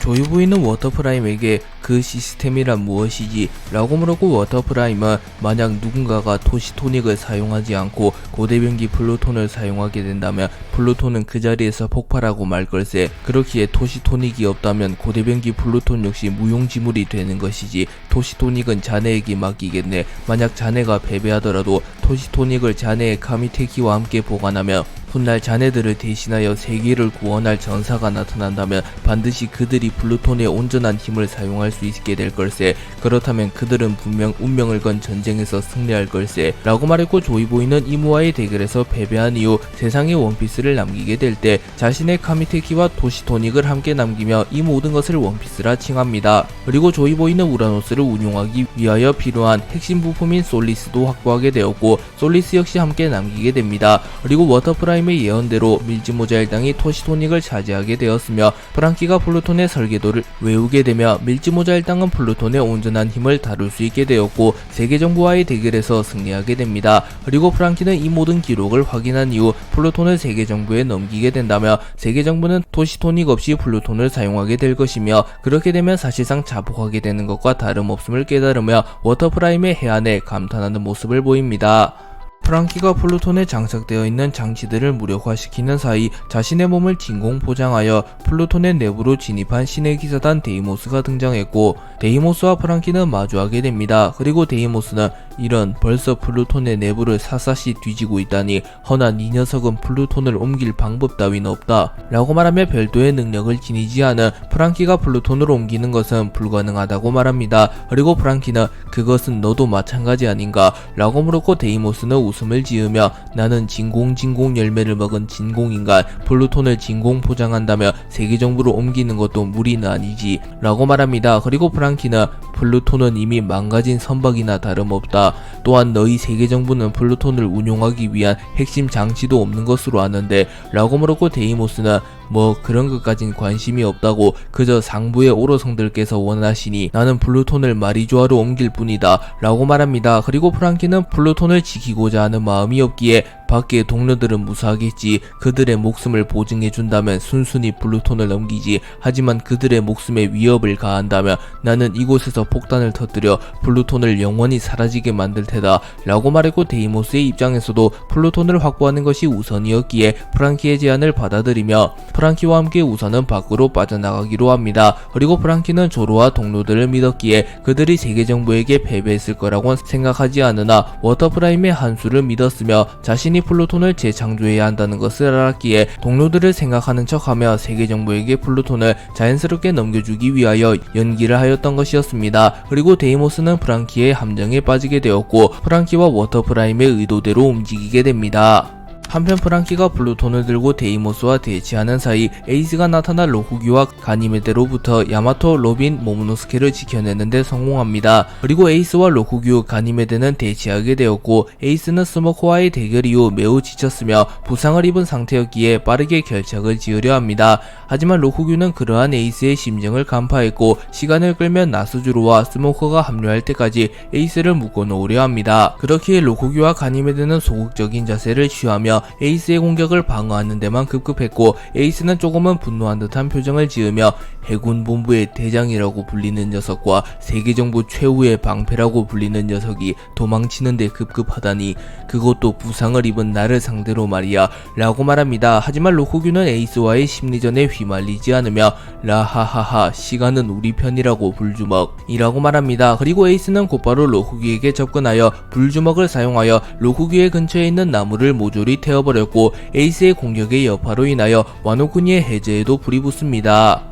조이 부인은 워터프라임에게 그 시스템이란 무엇이지? 라고 물었고 워터프라임은 만약 누군가가 토시토닉을 사용하지 않고 고대변기 플루톤을 사용하게 된다면 플루톤은 그 자리에서 폭발하고 말 걸세. 그렇기에 토시토닉이 없다면 고대변기 플루톤 역시 무용지물이 되는 것이지. 토시토닉은 자네에게 맡기겠네. 만약 자네가 패배하더라도 토시토닉을 자네의 카미테키와 함께 보관하며 훗날 자네들을 대신하여 세계를 구원할 전사가 나타난다면 반드시 그들이 플루톤의 온전한 힘을 사용할 수 있게 될 걸세. 그렇다면 그들은 분명 운명을 건 전쟁에서 승리할 걸세 라고 말했고, 조이보이는 이무와의 대결에서 패배한 이후 세상에 원피스를 남기게 될 때 자신의 카미테키와 토시토닉을 함께 남기며 이 모든 것을 원피스라 칭합니다. 그리고 조이보이는 우라노스를 운용하기 위하여 필요한 핵심 부품인 솔리스도 확보하게 되었고 솔리스 역시 함께 남기게 됩니다. 그리고 워터프라임의 예언대로 밀지모자 일당이 토시토닉을 차지하게 되었으며 프랑키가 플루톤의 설계도를 외우게 되며 밀지모자 일당은 플루톤의 온전한 힘을 다룰 수 있게 되었고 세계정부와의 대결에서 승리하게 됩니다. 그리고 프랑키는 이 모든 기록을 확인한 이후 플루톤을 세계정부에 넘기게 된다며 세계정부는 토시토닉 없이 플루톤을 사용하게 될 것이며 그렇게 되면 사실상 자폭하게 되는 것과 다름없음을 깨달으며 워터프라임의 해안에 감탄하는 모습을 보입니다. 프랑키가 플루톤에 장착되어 있는 장치들을 무력화시키는 사이 자신의 몸을 진공 포장하여 플루톤의 내부로 진입한 신의 기사단 데이모스가 등장했고 데이모스와 프랑키는 마주하게 됩니다. 그리고 데이모스는 이런 벌써 플루톤의 내부를 샅샅이 뒤지고 있다니 허나 이 녀석은 플루톤을 옮길 방법 따윈 없다 라고 말하며 별도의 능력을 지니지 않은 프랑키가 플루톤을 옮기는 것은 불가능하다고 말합니다. 그리고 프랑키는 그것은 너도 마찬가지 아닌가 라고 물었고 데이모스는 웃음을 지으며 나는 진공 열매를 먹은 진공인간, 플루톤을 진공 포장한다며 세계정부로 옮기는 것도 무리는 아니지 라고 말합니다. 그리고 프랑키는 플루톤은 이미 망가진 선박이나 다름없다. 또한 너희 세계정부는 플루톤을 운용하기 위한 핵심 장치도 없는 것으로 아는데 라고 물었고 데이모스는 뭐 그런 것까진 관심이 없다고 그저 상부의 오로성들께서 원하시니 나는 플루톤을 마리조아로 옮길 뿐이다 라고 말합니다. 그리고 프랑키는 플루톤을 지키고자 하는 마음이 없기에 밖의 동료들은 무사하겠지. 그들의 목숨을 보증해준다면 순순히 플루톤을 넘기지. 하지만 그들의 목숨에 위협을 가한다면 나는 이곳에서 폭탄을 터뜨려 플루톤을 영원히 사라지게 만들 테다 라고 말했고 데이모스의 입장에서도 플루톤을 확보하는 것이 우선이었기에 프랑키의 제안을 받아들이며 프랑키와 함께 우선은 밖으로 빠져나가기로 합니다. 그리고 프랑키는 조로와 동료들을 믿었기에 그들이 세계정부에게 패배했을 거라고 생각하지 않으나 워터프라임의 한수를 믿었으며 자신이 플루톤을 재창조해야 한다는 것을 알았기에 동료들을 생각하는 척하며 세계정부에게 플루톤을 자연스럽게 넘겨주기 위하여 연기를 하였던 것이었습니다. 그리고 데이모스는 프랑키의 함정에 빠지게 되었고 프랑키와 워터프라임의 의도대로 움직이게 됩니다. 한편 프랑키가 플루톤을 들고 데이모스와 대치하는 사이 에이스가 나타나 로쿠규와 가니메데로부터 야마토, 로빈, 모모노스케를 지켜내는데 성공합니다. 그리고 에이스와 로쿠규, 가니메데는 대치하게 되었고 에이스는 스모커와의 대결 이후 매우 지쳤으며 부상을 입은 상태였기에 빠르게 결착을 지으려 합니다. 하지만 로쿠규는 그러한 에이스의 심정을 간파했고 시간을 끌면 나스주로와 스모커가 합류할 때까지 에이스를 묶어놓으려 합니다. 그렇기에 로쿠규와 가니메데는 소극적인 자세를 취하며 에이스의 공격을 방어하는 데만 급급했고 에이스는 조금은 분노한 듯한 표정을 지으며 해군 본부의 대장이라고 불리는 녀석과 세계정부 최후의 방패라고 불리는 녀석이 도망치는데 급급하다니 그것도 부상을 입은 나를 상대로 말이야 라고 말합니다. 하지만 로쿠규는 에이스와의 심리전에 휘말리지 않으며 라하하하 시간은 우리 편이라고 불주먹 이라고 말합니다. 그리고 에이스는 곧바로 로쿠규에게 접근하여 불주먹을 사용하여 로쿠규의 근처에 있는 나무를 모조리 태워버렸고 에이스의 공격의 여파로 인하여 와노쿠니의 해제에도 불이 붙습니다.